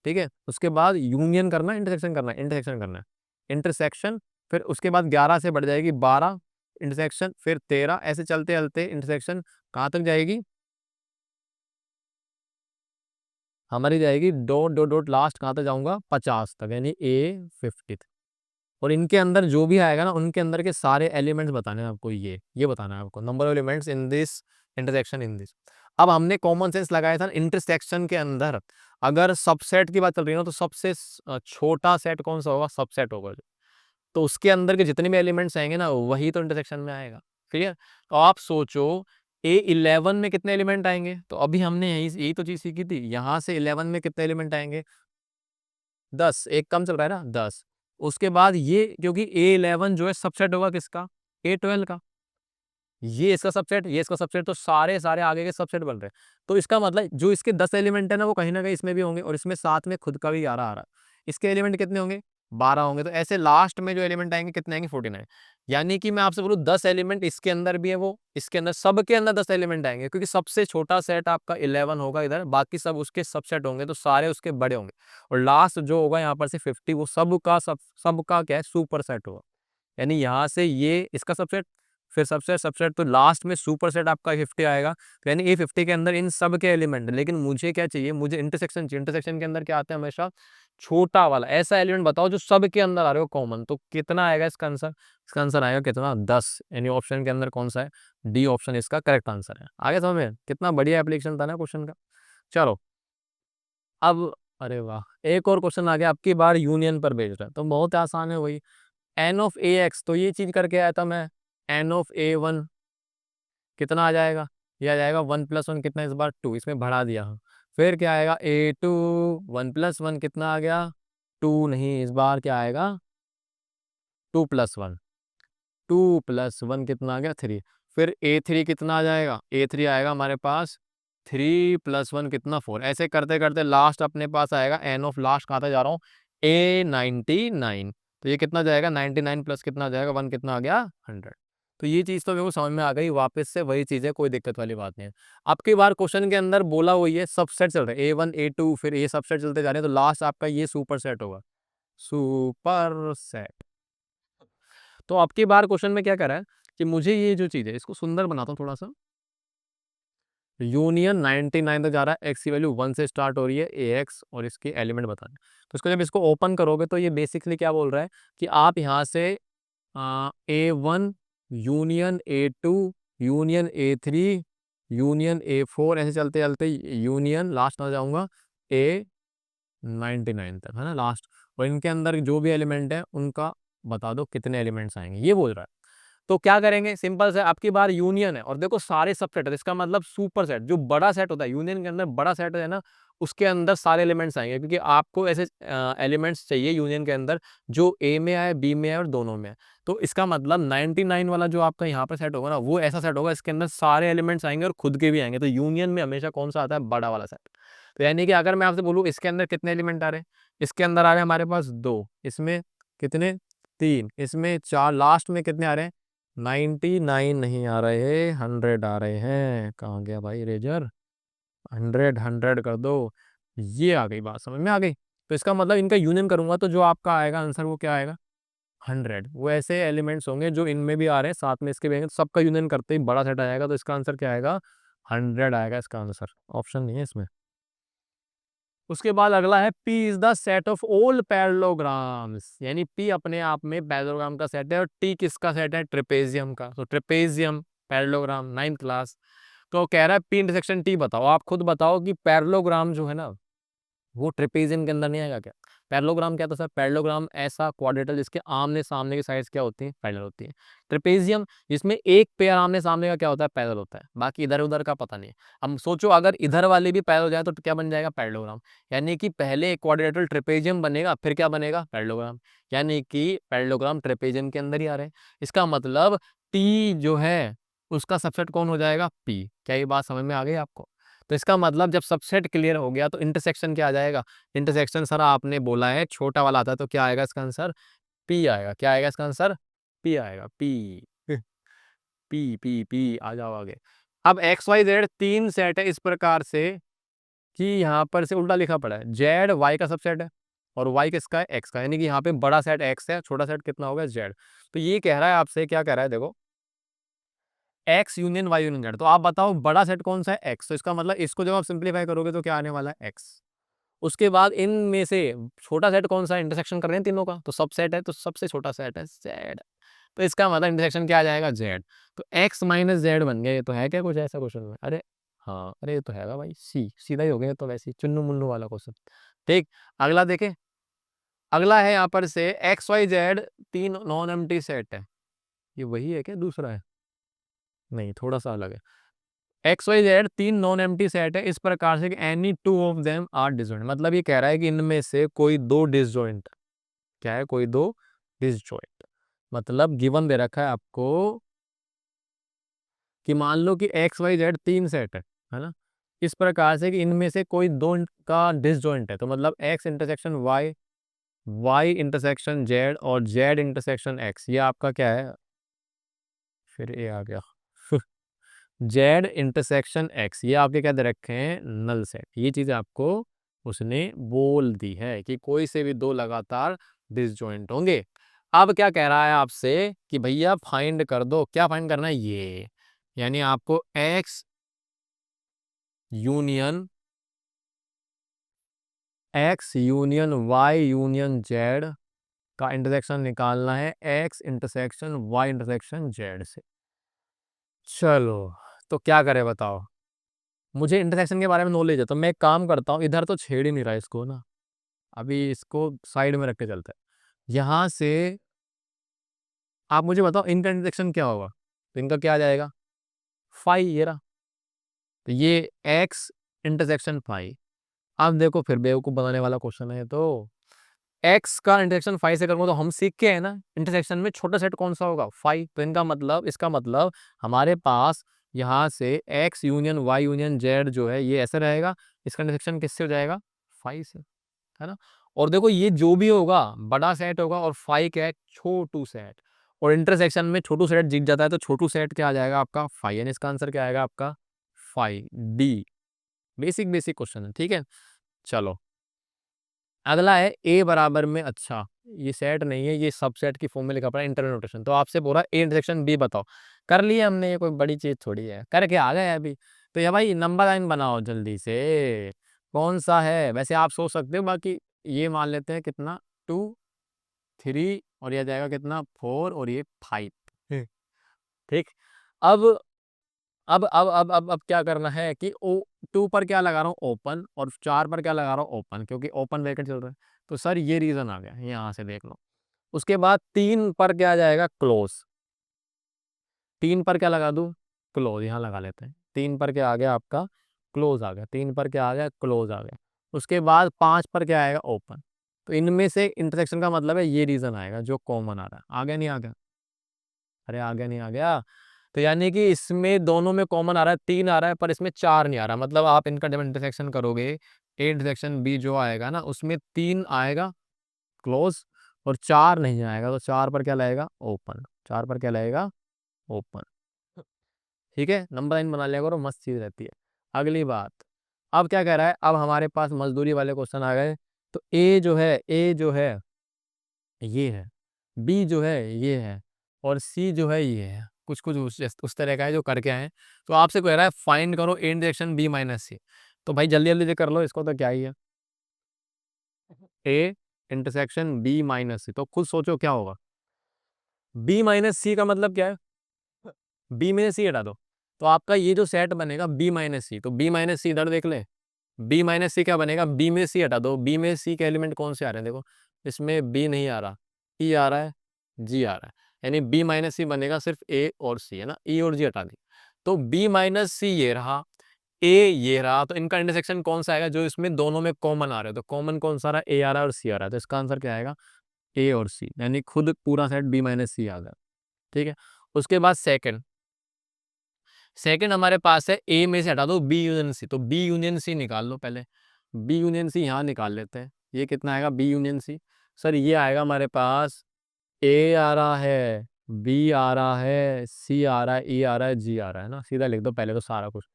ठीक है। उसके बाद यूनियन करना, इंटरसेक्शन करना है, इंटरसेक्शन करना है, इंटरसेक्शन, फिर उसके बाद 11 से बढ़ जाएगी 12, इंटरसेक्शन, फिर 13, ऐसे चलते चलते इंटरसेक्शन कहाँ तक जाएगी? हमारी जाएगी डॉट डॉट डॉट लास्ट कहाँ तक जाऊंगा? 50 तक, यानी A50। और इनके अंदर जो भी आएगा ना, उनके अंदर के सारे एलिमेंट्स बताने हैं आपको, ये बताना है आपको, number of elements in this intersection in this. अब हमने कॉमन सेंस लगाया था इंटरसेक्शन के अंदर, अगर सबसेट की बात चल रही है ना, तो सबसे छोटा सेट कौन सा होगा? सबसेट होगा जो, तो उसके अंदर के जितने भी एलिमेंट्स आएंगे ना, वही तो इंटरसेक्शन में आएगा। क्लियर? तो आप सोचो A11 में कितने एलिमेंट आएंगे? तो अभी हमने यही तो चीज सीखी थी, यहाँ से 11 में कितने एलिमेंट आएंगे? 10, एक कम चल रहा है ना, 10। उसके बाद ये, क्योंकि A11 जो है सबसेट होगा किसका? A12 का। ये इसका सबसेट, ये इसका सबसेट, तो सारे सारे आगे के सबसेट बन रहे हैं। तो इसका मतलब जो इसके 10 एलिमेंट है ना, वो कहीं ना कहीं इसमें भी होंगे, और इसमें साथ में खुद का भी 11 आ रहा है। इसके एलिमेंट कितने होंगे? 12 होंगे। तो ऐसे लास्ट में जो एलिमेंट आएंगे कितने आएंगे? 49। यानी कि मैं आपसे बोलूँ 10 एलिमेंट इसके अंदर भी है, वो इसके अंदर, सबके अंदर 10 एलिमेंट आएंगे, क्योंकि सबसे छोटा सेट आपका 11 होगा इधर, बाकी सब उसके सबसेट होंगे, तो सारे उसके बड़े होंगे। और लास्ट जो होगा यहाँ पर से 50, वो सबका क्या है? सुपर सेट होगा। यानी यहाँ से ये इसका सबसेट, फिर सबसेट सबसेट, तो लास्ट में सुपर सेट आपका 50 आएगा। तो यानी A50 के अंदर इन सब के एलिमेंट, लेकिन मुझे क्या चाहिए? मुझे इंटरसेक्शन चाहिए। इंटरसेक्शन के अंदर क्या आता है हमेशा? छोटा वाला ऐसा एलिमेंट बताओ जो सब के अंदर आ रहे हो कॉमन। तो कितना आएगा इसका आंसर? इसका आंसर आएगा कितना? 10। यानी ऑप्शन के अंदर कौन सा है? डी ऑप्शन इसका करेक्ट आंसर है। आगे समझ में? कितना बढ़िया एप्लीकेशन था ना क्वेश्चन का। चलो अब, अरे वाह, एक और क्वेश्चन आ गया, आपकी बार यूनियन पर भेज रहा है, तो बहुत आसान है वही, एन ऑफ ए एक्स, तो ये चीज करके आया था मैं, एन ऑफ A1 कितना आ जाएगा? ये आ जाएगा 1 प्लस 1 कितना, इस बार 2, इसमें बढ़ा दिया हूँ। फिर क्या आएगा? A2 1 प्लस 1 कितना आ गया? 2 नहीं, इस बार क्या आएगा? 2 प्लस 1, 2 प्लस 1 कितना आ गया? 3। फिर A3 कितना आ जाएगा? A3 आएगा हमारे पास 3 प्लस 1 कितना? 4। ऐसे करते करते लास्ट अपने पास आएगा एन ऑफ लास्ट कहाँ तक जा रहा हूँ? A99। तो ये कितना जाएगा? 99 प्लस कितना आ जाएगा? 1 कितना आ गया? 100। तो ये चीज़ तो मेरे को समझ में आ गई, वापस से वही चीज़ है, कोई दिक्कत वाली बात नहीं है। अब की बार क्वेश्चन के अंदर बोला वही है, सबसेट चल रहे हैं, A1 A2 फिर ये सबसेट चलते जा रहे हैं, तो लास्ट आपका ये सुपर सेट होगा, सुपर सेट। तो अब की बार क्वेश्चन में क्या कह रहा है कि मुझे ये जो चीज़ है इसको सुंदर बनाता हूँ थोड़ा-सा। यूनियन 99 तक जा रहा है, x की वैल्यू 1 से स्टार्ट हो रही है, ax और इसके एलिमेंट बताने हैं। तो इसको जब इसको ओपन करोगे तो ये बेसिकली क्या बोल रहा है कि आप यहाँ से A1 union A2 union A3 union A4 ऐसे चलते-चलते यूनियन लास्ट आ जाऊँगा A99 तक, है ना लास्ट। और इनके अंदर जो भी एलिमेंट है उनका बता दो कितने एलिमेंट्स आएँगे, ये बोल रहा है। तो क्या करेंगे, सिंपल से आपकी बार यूनियन है और देखो सारे सबसेट है, इसका मतलब सुपर सेट, जो बड़ा सेट होता है यूनियन के अंदर, बड़ा सेट है ना, उसके अंदर सारे एलिमेंट्स आएंगे, क्योंकि आपको ऐसे एलिमेंट्स चाहिए यूनियन के अंदर जो ए में आए, बी में आए और दोनों में आए। तो इसका मतलब 99 वाला जो आपका यहाँ पे सेट होगा ना, वो ऐसा सेट होगा इसके अंदर सारे एलिमेंट्स आएंगे और खुद के भी आएंगे। तो यूनियन में हमेशा कौन सा आता है, बड़ा वाला सेट। तो यानी कि अगर मैं आपसे बोलूँ इसके अंदर कितने एलिमेंट आ रहे हैं, इसके अंदर आ रहे हैं हमारे पास 2, इसमें कितने 3, इसमें 4, लास्ट में कितने आ रहे हैं 99 नहीं आ रहे, 100 आ रहे हैं। कहाँ गया भाई इरेजर, 100 100 कर दो। ये आ गई बात, समझ में आ गई। तो इसका मतलब इनका यूनियन करूंगा तो जो आपका आएगा आंसर वो क्या आएगा, 100। वो ऐसे एलिमेंट्स होंगे जो इनमें भी आ रहे हैं, साथ में इसके भी आएंगे, तो सबका यूनियन करते ही बड़ा सेट आएगा, तो इसका आंसर क्या आएगा, 100 आएगा इसका आंसर, ऑप्शन नहीं है इसमें। उसके बाद अगला है P is the set of all parallelograms, यानी P अपने आप में पैरेललोग्राम का सेट है और T किसका सेट है, ट्रेपेजियम का। तो ट्रेपेजियम पैरेललोग्राम 9th क्लास। तो कह रहा है P इंटरसेक्शन T बताओ, आप खुद बताओ कि पैरेललोग्राम जो है ना वो ट्रेपेजियम के अंदर नहीं आएगा क्या। पैरेललोग्राम क्या था सर, पैरेललोग्राम ऐसा क्वाड्रेटल जिसके आमने सामने की साइड्स क्या होती हैं, पैरेलल होती हैं। ट्रेपेजियम जिसमें एक पेयर आमने सामने का क्या होता है, पैरेलल होता है, बाकी इधर उधर का पता नहीं है। अब सोचो अगर इधर वाले भी पैरेलल हो जाए तो क्या बन जाएगा, पैरेललोग्राम। यानी कि पहले एक क्वाड्रेटल ट्रेपेजियम बनेगा, फिर क्या बनेगा, पैरेललोग्राम। यानी कि पैरेललोग्राम ट्रेपेजियम के अंदर ही आ रहे हैं। इसका मतलब टी जो है उसका सबसेट कौन हो जाएगा, पी। क्या ये बात समझ में आ गई आपको। तो इसका मतलब जब सबसेट क्लियर हो गया तो इंटरसेक्शन क्या आ जाएगा, इंटरसेक्शन सर आपने बोला है छोटा वाला आता है, तो क्या आएगा इसका आंसर, पी आएगा। क्या आएगा इसका आंसर, पी आएगा, पी। पी आ जाओ आगे। अब एक्स वाई जेड 3 सेट है इस प्रकार से कि यहाँ पर से उल्टा लिखा पड़ा है, जेड वाई का सबसेट है और वाई किसका है, एक्स का। यानी कि यहाँ पे बड़ा सेट एक्स है, छोटा सेट कितना होगा, जेड। तो ये कह रहा है आपसे, क्या कह रहा है देखो, X union Y union Z. तो आप बताओ बड़ा सेट कौन सा है, एक्स। तो इसका मतलब इसको जब आप सिंप्लीफाई करोगे तो क्या आने वाला है, एक्स। उसके बाद इनमें से छोटा सेट कौन सा है, इंटरसेक्शन कर रहे हैं तीनों का, तो सब सेट है, तो सबसे छोटा सेट है जेड। तो इसका मतलब इंटरसेक्शन क्या आ जाएगा, जेड। तो एक्स माइनस जेड बन गया। ये तो है क्या कुछ ऐसा क्वेश्चन में, अरे हाँ, अरे ये तो हैगा भाई, सी सीधा ही हो गया तो, वैसे ही चुन्नू मुन्नू वाला क्वेश्चन। ठीक, अगला देखें। अगला है यहाँ पर से X Y Z 3 non empty set है। ये वही है क्या, दूसरा है, नहीं थोड़ा सा अलग है। X Y Z 3 non empty set है इस प्रकार से कि any two of them are disjoint. मतलब ये कह रहा है कि इनमें से कोई दो डिसजॉइंट, क्या है, कोई दो डिसजॉइंट। मतलब गिवन दे रखा है आपको कि मान लो कि एक्स वाई जेड 3 सेट है ना, इस प्रकार से कि इनमें से कोई दो का डिसजॉइंट है। तो मतलब X intersection Y, Y intersection Z और जेड इंटरसेक्शन एक्स, ये आपका क्या है, फिर ए आ गया जेड इंटरसेक्शन एक्स, ये आपके क्या दे रखे हैं, नल सेट। ये चीज आपको उसने बोल दी है कि कोई से भी दो लगातार डिसजॉइंट होंगे। अब क्या कह रहा है आपसे कि भैया फाइंड कर दो, क्या फाइंड करना है, ये यानी आपको X union, X union Y union Z का इंटरसेक्शन निकालना है, X intersection Y intersection Z से। चलो, तो क्या करें बताओ। मुझे इंटरसेक्शन के बारे में नॉलेज है, तो मैं एक काम करता हूँ, इधर तो छेड़ ही नहीं रहा इसको ना, अभी इसको साइड में रख के चलता है। यहाँ से आप मुझे बताओ इनका इंटरसेक्शन क्या होगा, तो इनका क्या आ जाएगा, फाई, ये रहा। तो ये एक्स इंटरसेक्शन फाई। अब देखो फिर बेवकूफ़ बनाने वाला क्वेश्चन है, तो एक्स का इंटरसेक्शन फाई से करूंगा तो हम सीख के है ना इंटरसेक्शन में छोटा सेट कौन सा होगा, फाई। तो इनका मतलब, इसका मतलब हमारे पास यहाँ से X union Y union Z जो है ये ऐसे रहेगा, इसका इंटरसेक्शन किससे हो जाएगा, फाई से, है ना। और देखो ये जो भी होगा बड़ा सेट होगा और फाई क्या है, छोटू सेट। और इंटरसेक्शन में छोटू सेट जीत जाता है, तो छोटू सेट क्या आ जाएगा आपका फाइव एन, इसका आंसर क्या आएगा आपका five D. Basic basic question है, ठीक है। चलो अगला है ए बराबर में, अच्छा ये सेट नहीं है, ये सबसेट की फॉर्म में लिखा पड़ा है इंटरनल नोटेशन। तो आपसे बोला ए इंटरसेक्शन बी बताओ, कर लिया हमने, ये कोई बड़ी चीज थोड़ी है, करके आ गए अभी। तो ये भाई नंबर लाइन बनाओ जल्दी से, कौन सा है। वैसे आप सोच सकते हो, बाकी ये मान लेते हैं कितना, 2 3, और ये आ जाएगा कितना 4, और ये 5। ठीक। अब अब क्या करना है कि ओ 2 पर क्या लगा रहा हूँ ओपन, और 4 पर क्या लगा रहा हूँ ओपन, क्योंकि ओपन वैकेंट चल रहा है। तो सर ये रीजन आ गया, यहाँ से देख लो। उसके बाद 3 पर क्या आ जाएगा क्लोज, 3 पर क्या लगा दूँ क्लोज, यहाँ लगा लेते हैं। 3 पर क्या आ गया आपका क्लोज आ गया, 3 पर क्या आ गया क्लोज आ गया। उसके बाद 5 पर क्या आएगा ओपन। तो इनमें से इंटरसेक्शन का मतलब है ये रीजन आएगा जो कॉमन आ रहा है। आ गया नहीं आ गया, अरे आ गया नहीं आ गया। तो यानी कि इसमें दोनों में कॉमन आ रहा है, 3 आ रहा है, पर इसमें 4 नहीं आ रहा। मतलब आप इनका जब इंटरसेक्शन करोगे, ए इंटरसेक्शन बी जो आएगा ना, उसमें 3 आएगा क्लोज और 4 नहीं आएगा। तो 4 पर क्या लगेगा ओपन, 4 पर क्या लगेगा ओपन। ठीक है, नंबर लाइन बना लिया करो, मस्त चीज रहती है। अगली बात, अब क्या कह रहा है, अब हमारे पास मजदूरी वाले क्वेश्चन आ गए। तो ए जो है ये है, बी जो है ये है, और सी जो है ये है। कुछ कुछ उस तरह का है जो करके आए हैं। तो आपसे कह रहा है फाइंड करो ए इंटरसेक्शन बी माइनस सी। तो भाई जल्दी जल्दी से कर लो इसको, तो क्या ही है ए इंटरसेक्शन बी माइनस सी। तो खुद सोचो क्या होगा, बी माइनस सी का मतलब क्या है, बी में सी हटा दो। तो आपका ये जो सेट बनेगा बी माइनस सी, तो बी माइनस सी इधर देख ले, बी माइनस सी क्या बनेगा, बी में सी हटा दो। बी में सी के एलिमेंट कौन से आ रहे हैं देखो, इसमें बी नहीं आ रहा, ई आ रहा है, जी आ रहा है। यानी बी माइनस सी बनेगा सिर्फ ए और सी, है ना, ई और जी हटा दी। तो बी माइनस सी ये रहा, ए ये रहा। तो इनका इंटरसेक्शन कौन सा आएगा जो इसमें दोनों में कॉमन आ रहे हो। तो कॉमन कौन सा रहा, ए आ रहा है और सी आ रहा है। तो इसका आंसर क्या आएगा ए और सी, यानी खुद पूरा सेट बी माइनस सी आ गया। ठीक है। उसके बाद सेकंड, सेकंड हमारे पास है ए में से हटा दो बी यूनियन सी। तो बी यूनियन सी निकाल लो पहले, बी यूनियन सी यहाँ निकाल लेते हैं। ये कितना आएगा बी यूनियन सी, सर ये आएगा हमारे पास ए आ रहा है, बी आ रहा है, सी आ रहा है, ई आ रहा है, जी आ रहा है ना। सीधा लिख दो पहले तो सारा कुछ।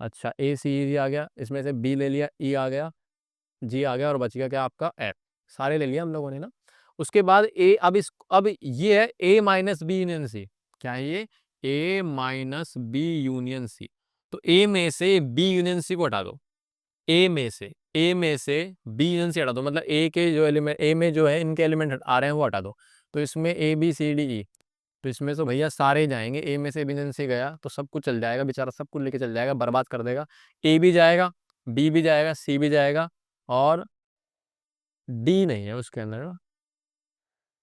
अच्छा ए सी ई आ गया, इसमें से बी ले लिया, ई आ गया, जी आ गया, और बच गया क्या आपका एफ। सारे ले लिया हम लोगों ने ना। उसके बाद ए, अब ये है ए माइनस बी यूनियन सी। क्या है ये, ए माइनस बी यूनियन सी। तो ए में से बी यूनियन सी को हटा दो, ए में से बी यूनियन सी हटा दो, मतलब ए के जो एलिमेंट, ए में जो है इनके एलिमेंट आ रहे हैं वो हटा दो। तो इसमें ए बी सी डी ई, तो इसमें तो भैया सारे जाएंगे। ए में से बी यूनियन सी गया तो सब कुछ चल जाएगा, बेचारा सब कुछ लेके चल जाएगा, बर्बाद कर देगा। ए भी जाएगा, बी भी जाएगा, सी भी जाएगा, और डी नहीं है उसके अंदर ना,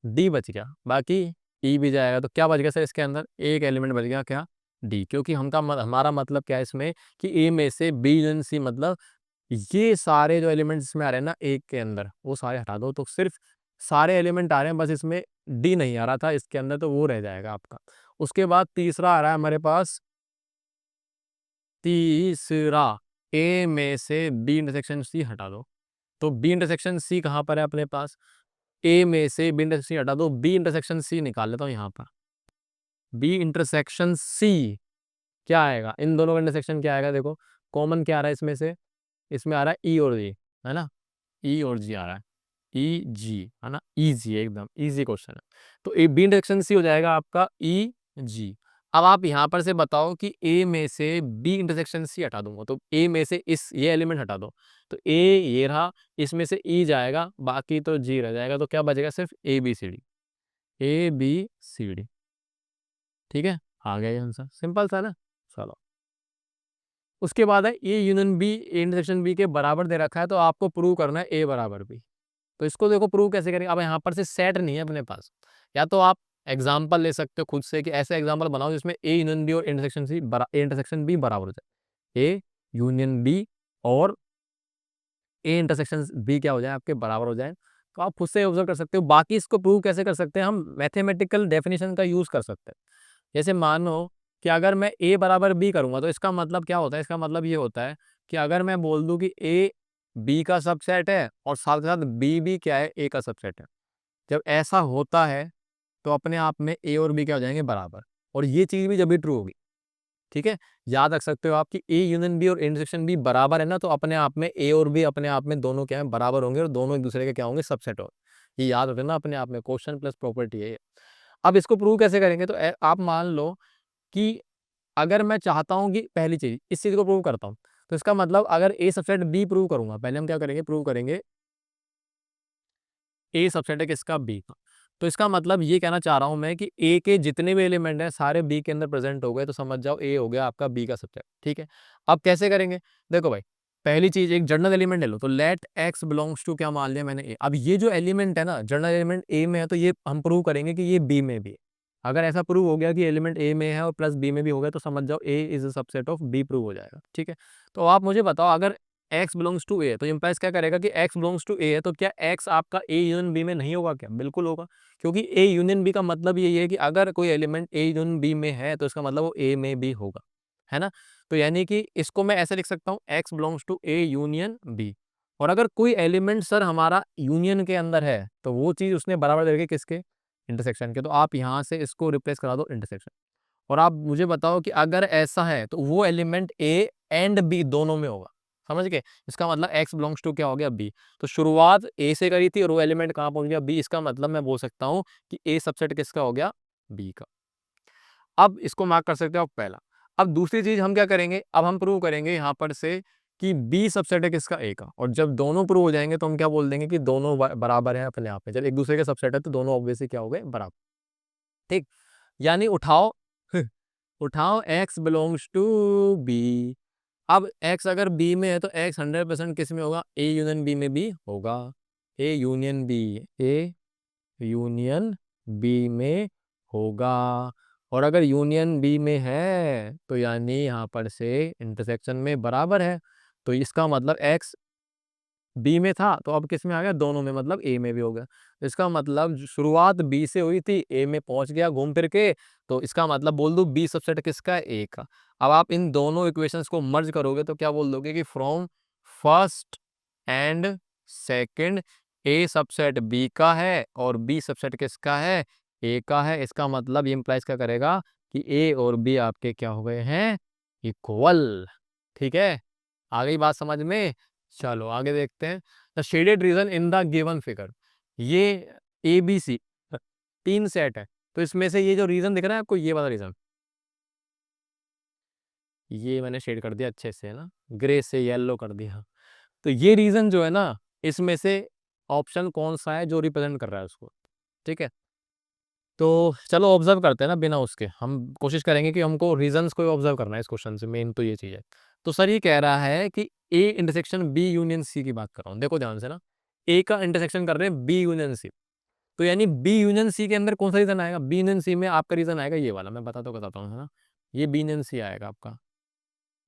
डी बच गया। बाकी ई भी जाएगा, तो क्या बच गया सर इसके अंदर, एक एलिमेंट बच गया क्या, डी। क्योंकि हमारा मतलब क्या है इसमें कि ए में से बी यूनियन सी, मतलब ये सारे जो एलिमेंट्स इसमें आ रहे हैं ना एक के अंदर, वो सारे हटा दो। तो सिर्फ सारे एलिमेंट आ रहे हैं, बस इसमें डी नहीं आ रहा था इसके अंदर, तो वो रह जाएगा आपका। उसके बाद तीसरा आ रहा है हमारे पास, तीसरा ए में से बी इंटरसेक्शन सी हटा दो। तो बी इंटरसेक्शन सी कहाँ पर है अपने पास, ए में से बी इंटरसेक्शन हटा दो, बी इंटरसेक्शन सी निकाल लेता हूँ यहाँ पर। बी इंटरसेक्शन सी क्या आएगा, इन दोनों का इंटरसेक्शन क्या आएगा देखो, कॉमन क्या आ रहा है इसमें से, इसमें आ रहा है ई और जी, है ना, ई और जी आ रहा है, ई जी, है ना, इजी एकदम इजी क्वेश्चन है। तो ए बी इंटरसेक्शन सी हो जाएगा आपका ई जी। अब आप यहाँ पर से बताओ कि ए में से बी इंटरसेक्शन सी हटा दूंगा, तो ए में से इस ये एलिमेंट हटा दो। तो ए ये रहा, इसमें से ई जाएगा, बाकी तो जी रह जाएगा। तो क्या बचेगा सिर्फ A B C D, A B C D. ठीक है, आ गया ये आंसर, सिंपल सा ना। चलो उसके बाद है A union B, A intersection B के बराबर दे रखा है, तो आपको प्रूव करना है ए बराबर बी। तो इसको देखो प्रूव कैसे करेंगे। अब यहाँ पर से सेट नहीं है अपने पास, या तो आप एग्जाम्पल ले सकते हो खुद से कि ऐसे एग्जाम्पल बनाओ जिसमें ए यूनियन बी और intersection C A intersection B बराबर हो जाए, ए यूनियन बी और ए इंटरसेक्शन बी क्या हो जाए आपके बराबर हो जाए। तो आप खुद से ऑब्जर्व कर सकते हो। बाकी इसको प्रूव कैसे कर सकते हैं, हम मैथमेटिकल डेफिनेशन का यूज कर सकते हैं। जैसे मानो कि अगर मैं ए बराबर बी करूंगा, तो इसका मतलब क्या होता है, इसका मतलब ये होता है कि अगर मैं बोल दूं कि ए बी का सबसेट है और साथ के साथ बी भी क्या है ए का सबसेट है, जब ऐसा होता है तो अपने आप में ए और बी क्या हो जाएंगे, बराबर। और ये चीज भी जब भी ट्रू होगी, ठीक है, याद रख सकते हो आप कि ए यूनियन बी और इंटरसेक्शन बी बराबर है ना, तो अपने आप में ए और बी अपने आप में दोनों क्या है, बराबर होंगे और दोनों एक दूसरे के क्या होंगे, सबसेट होंगे। ये याद रखना अपने आप में, क्वेश्चन प्लस प्रॉपर्टी है ये। अब इसको प्रूव कैसे करेंगे, तो आप मान लो कि अगर मैं चाहता हूं कि पहली चीज इस चीज को प्रूव करता हूं, तो इसका मतलब अगर ए सबसेट बी प्रूव करूंगा, पहले हम क्या करेंगे, प्रूव करेंगे ए सबसेट है किसका, बी का। तो इसका मतलब ये कहना चाह रहा हूं मैं कि ए के जितने भी एलिमेंट हैं सारे बी के अंदर प्रेजेंट हो गए, तो समझ जाओ ए हो गया आपका बी का सबसेट, ठीक है। अब कैसे करेंगे, देखो भाई, पहली चीज एक जनरल एलिमेंट ले लो, तो लेट एक्स बिलोंग्स टू क्या मान लिया मैंने, ए। अब ये जो एलिमेंट है ना, जनरल एलिमेंट ए में है, तो ये हम प्रूव करेंगे कि ये बी में भी है। अगर ऐसा प्रूव हो गया कि एलिमेंट ए में है और प्लस बी में भी हो गया, तो समझ जाओ A is a subset of B prove हो जाएगा, ठीक है। तो आप मुझे बताओ, अगर x बिलोंग्स टू ए है, तो इम्प्लाइज क्या करेगा कि x बिलोंग्स टू ए है, तो क्या x आपका a यूनियन b में नहीं होगा क्या, बिल्कुल होगा। क्योंकि a यूनियन b का मतलब यही है कि अगर कोई एलिमेंट a यूनियन b में है, तो इसका मतलब वो a में भी होगा, है ना। तो यानी कि इसको मैं ऐसे लिख सकता हूँ, x belongs to a union b। और अगर कोई एलिमेंट सर हमारा यूनियन के अंदर है, तो वो चीज उसने बराबर देगी किसके, इंटरसेक्शन के। तो आप यहाँ से इसको रिप्लेस करा दो इंटरसेक्शन। और आप मुझे बताओ कि अगर ऐसा है, तो वो एलिमेंट ए एंड बी दोनों में होगा, समझ गए। इसका मतलब x बिलोंग्स टू क्या हो गया, बी। तो शुरुआत a से करी थी और वो एलिमेंट कहाँ पहुंच गया, b। इसका मतलब मैं बोल सकता हूँ कि a सबसेट किसका हो गया, b का। अब इसको मार्क कर सकते हो आप पहला। अब दूसरी चीज हम क्या करेंगे, अब हम प्रूव करेंगे यहाँ पर से कि b सबसेट है किसका, a का। और जब दोनों प्रूव हो जाएंगे, तो हम क्या बोल देंगे कि दोनों बराबर है अपने आप में। जब एक दूसरे के सबसेट है, तो दोनों ऑब्वियसली क्या हो गए, बराबर, ठीक। यानी उठाओ उठाओ x बिलोंग्स टू बी। अब x अगर b में है, तो x 100% किस में होगा, a यूनियन b में भी होगा। a union b, a union b में होगा। और अगर यूनियन b में है, तो यानी यहाँ पर से इंटरसेक्शन में बराबर है। तो इसका मतलब x बी में था, तो अब किस में आ गया, दोनों में, मतलब ए में भी हो गया। इसका मतलब शुरुआत बी से हुई थी, ए में पहुंच गया घूम फिर के। तो इसका मतलब बोल दो बी सबसेट किसका है, ए का। अब आप इन दोनों इक्वेशंस को मर्ज करोगे, तो क्या बोल दोगे कि from first and second A subset B का है और बी सबसेट किसका है, ए का है। इसका मतलब ये इंप्लाइज क्या करेगा कि ए और बी आपके क्या हो गए हैं, इक्वल, ठीक है। आ गई बात समझ में। चलो आगे देखते हैं। The shaded region in the given figure, ये ए बी सी तीन सेट है, तो इसमें से ये जो रीजन दिख रहा है आपको, ये वाला रीजन, ये मैंने शेड कर दिया अच्छे से, है ना, ग्रे से येलो कर दिया। तो ये रीजन जो है ना, इसमें से ऑप्शन कौन सा है जो रिप्रेजेंट कर रहा है उसको, ठीक है। तो चलो ऑब्जर्व करते हैं ना, बिना उसके हम कोशिश करेंगे कि हमको रीजंस को ऑब्जर्व करना है इस क्वेश्चन से, मेन तो ये चीज़ है। तो सर ये कह रहा है कि A intersection B union C की बात कर रहा हूँ, देखो ध्यान से ना, ए का इंटरसेक्शन कर रहे हैं बी यूनियन सी। तो यानी बी यूनियन सी के अंदर कौन सा रीजन आएगा, बी यूनियन सी में आपका रीजन आएगा ये वाला, मैं बताता हूँ, है ना। ये बी यूनियन सी आएगा आपका,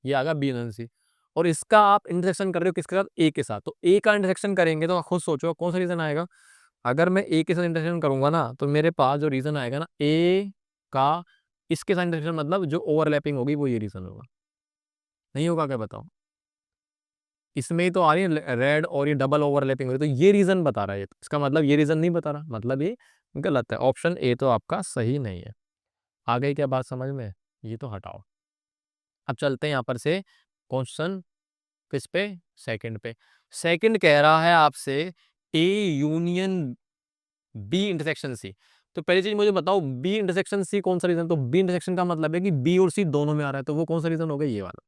ये आएगा बी यूनियन सी। और इसका आप इंटरसेक्शन कर रहे हो किसके साथ, ए के साथ। तो ए का इंटरसेक्शन करेंगे, तो खुद सोचो कौन सा रीजन आएगा। अगर मैं ए के साथ इंटरसेक्शन करूंगा ना, तो मेरे पास जो रीजन आएगा ना, ए का इसके साथ इंटरसेक्शन, मतलब जो ओवरलैपिंग होगी वो ये रीजन होगा। नहीं होगा क्या, बताओ। इसमें ही तो आ रही है रेड और ये डबल ओवरलैपिंग हो रही है, तो ये रीजन बता रहा है। इसका मतलब ये रीजन नहीं बता रहा, मतलब ये गलत है। ऑप्शन ए तो आपका सही नहीं है। आ गई क्या बात समझ में, ये तो हटाओ। अब चलते हैं यहाँ पर से क्वेश्चन किस पे, सेकंड पे। सेकंड कह रहा है आपसे A union B intersection C. तो पहली चीज मुझे बताओ, बी इंटरसेक्शन सी कौन सा रीजन। तो बी इंटरसेक्शन का मतलब है कि बी और सी दोनों में आ रहा है, तो वो कौन सा रीजन होगा, ये वाला,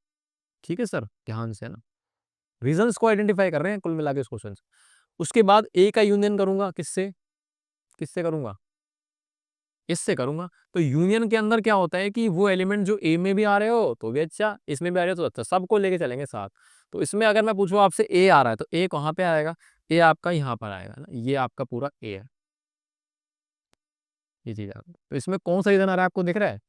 ठीक है सर, ध्यान से ना रीजंस को आइडेंटिफाई कर रहे हैं कुल मिला के इस क्वेश्चन से। उसके बाद ए का यूनियन करूंगा किससे, किससे करूंगा, इससे करूंगा। तो यूनियन के अंदर क्या होता है कि वो एलिमेंट जो ए में भी आ रहे हो तो भी अच्छा, इसमें भी आ रहे हो तो अच्छा, सबको लेके चलेंगे साथ। तो इसमें अगर मैं पूछूं आपसे ए आ रहा है, तो ए कहाँ पे आएगा, ए आपका यहाँ पर आएगा ना, ये आपका पूरा ए है, ये चीज आ रही है। तो इसमें कौन सा रीजन आ रहा है आपको दिख रहा है,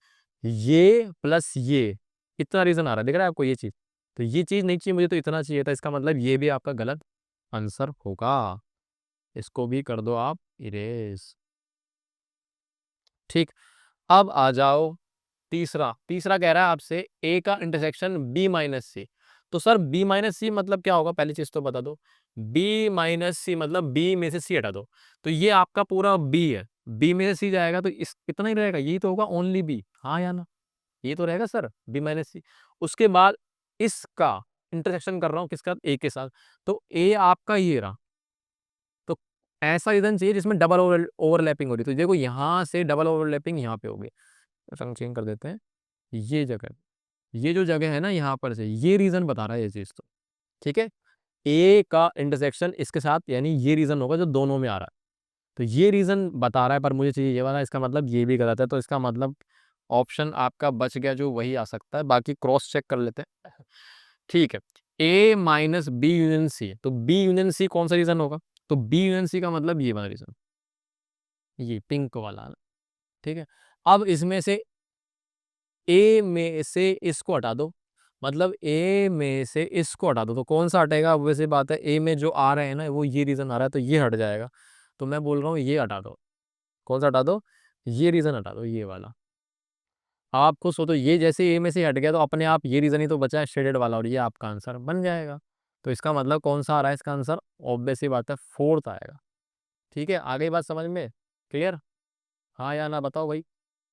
ये प्लस ये, इतना रीजन आ रहा है, दिख रहा है आपको ये चीज। तो ये चीज नहीं चाहिए मुझे, तो इतना चाहिए था। इसका मतलब ये भी आपका गलत आंसर होगा। इसको भी कर दो आप इरेज, ठीक। अब आ जाओ तीसरा। तीसरा कह रहा है आपसे ए का इंटरसेक्शन बी माइनस सी। तो सर बी माइनस सी मतलब क्या होगा, पहली चीज तो बता दो। बी माइनस सी मतलब बी में से सी हटा दो। तो ये आपका पूरा बी है, बी में से सी जाएगा तो इस कितना ही रहेगा, यही तो होगा, ओनली बी, हाँ या ना, ये तो रहेगा सर, बी माइनस सी। उसके बाद इसका इंटरसेक्शन कर रहा हूँ किसका, ए के साथ, तो ए आपका ये रहा, तो ऐसा रीजन चाहिए जिसमें डबल ओवरलैपिंग हो रही, तो देखो यहाँ से डबल ओवरलैपिंग यहाँ पे होगी, रंग चेंज कर देते हैं, ये जगह, ये जो जगह है ना यहाँ पर से, ये रीजन बता रहा है ये चीज, तो ठीक है, ए का इंटरसेक्शन इसके साथ, यानी ये रीजन होगा जो दोनों में आ रहा है, तो ये रीजन बता रहा है, पर मुझे चाहिए ये वाला, इसका मतलब ये भी गलत है, तो इसका मतलब ऑप्शन आपका बच गया जो वही आ सकता है, बाकी क्रॉस चेक कर लेते हैं। ठीक है, ए माइनस बी यूनियन सी, तो बी यूनियन सी कौन सा रीजन होगा, तो बी यूनियन सी का मतलब ये वाला रीजन, ये पिंक वाला ना, ठीक है। अब इसमें से ए में से इसको हटा दो, मतलब ए में से इसको हटा दो, तो कौन सा हटेगा, वैसे बात है, ए में जो आ रहे हैं ना वो ये रीजन आ रहा है, तो ये हट जाएगा, तो मैं बोल रहा हूँ ये हटा दो, कौन सा हटा दो, ये रीजन हटा दो, ये वाला। आप खुद सोचो, ये जैसे ए में से हट गया तो अपने आप ये रीजन ही तो बचा है शेडेड वाला, और ये आपका आंसर बन जाएगा, तो इसका मतलब कौन सा आ रहा है इसका आंसर, ऑब्वियस सी बात है फोर्थ आएगा। ठीक है, आगे बात समझ में क्लियर, हाँ या ना बताओ भाई।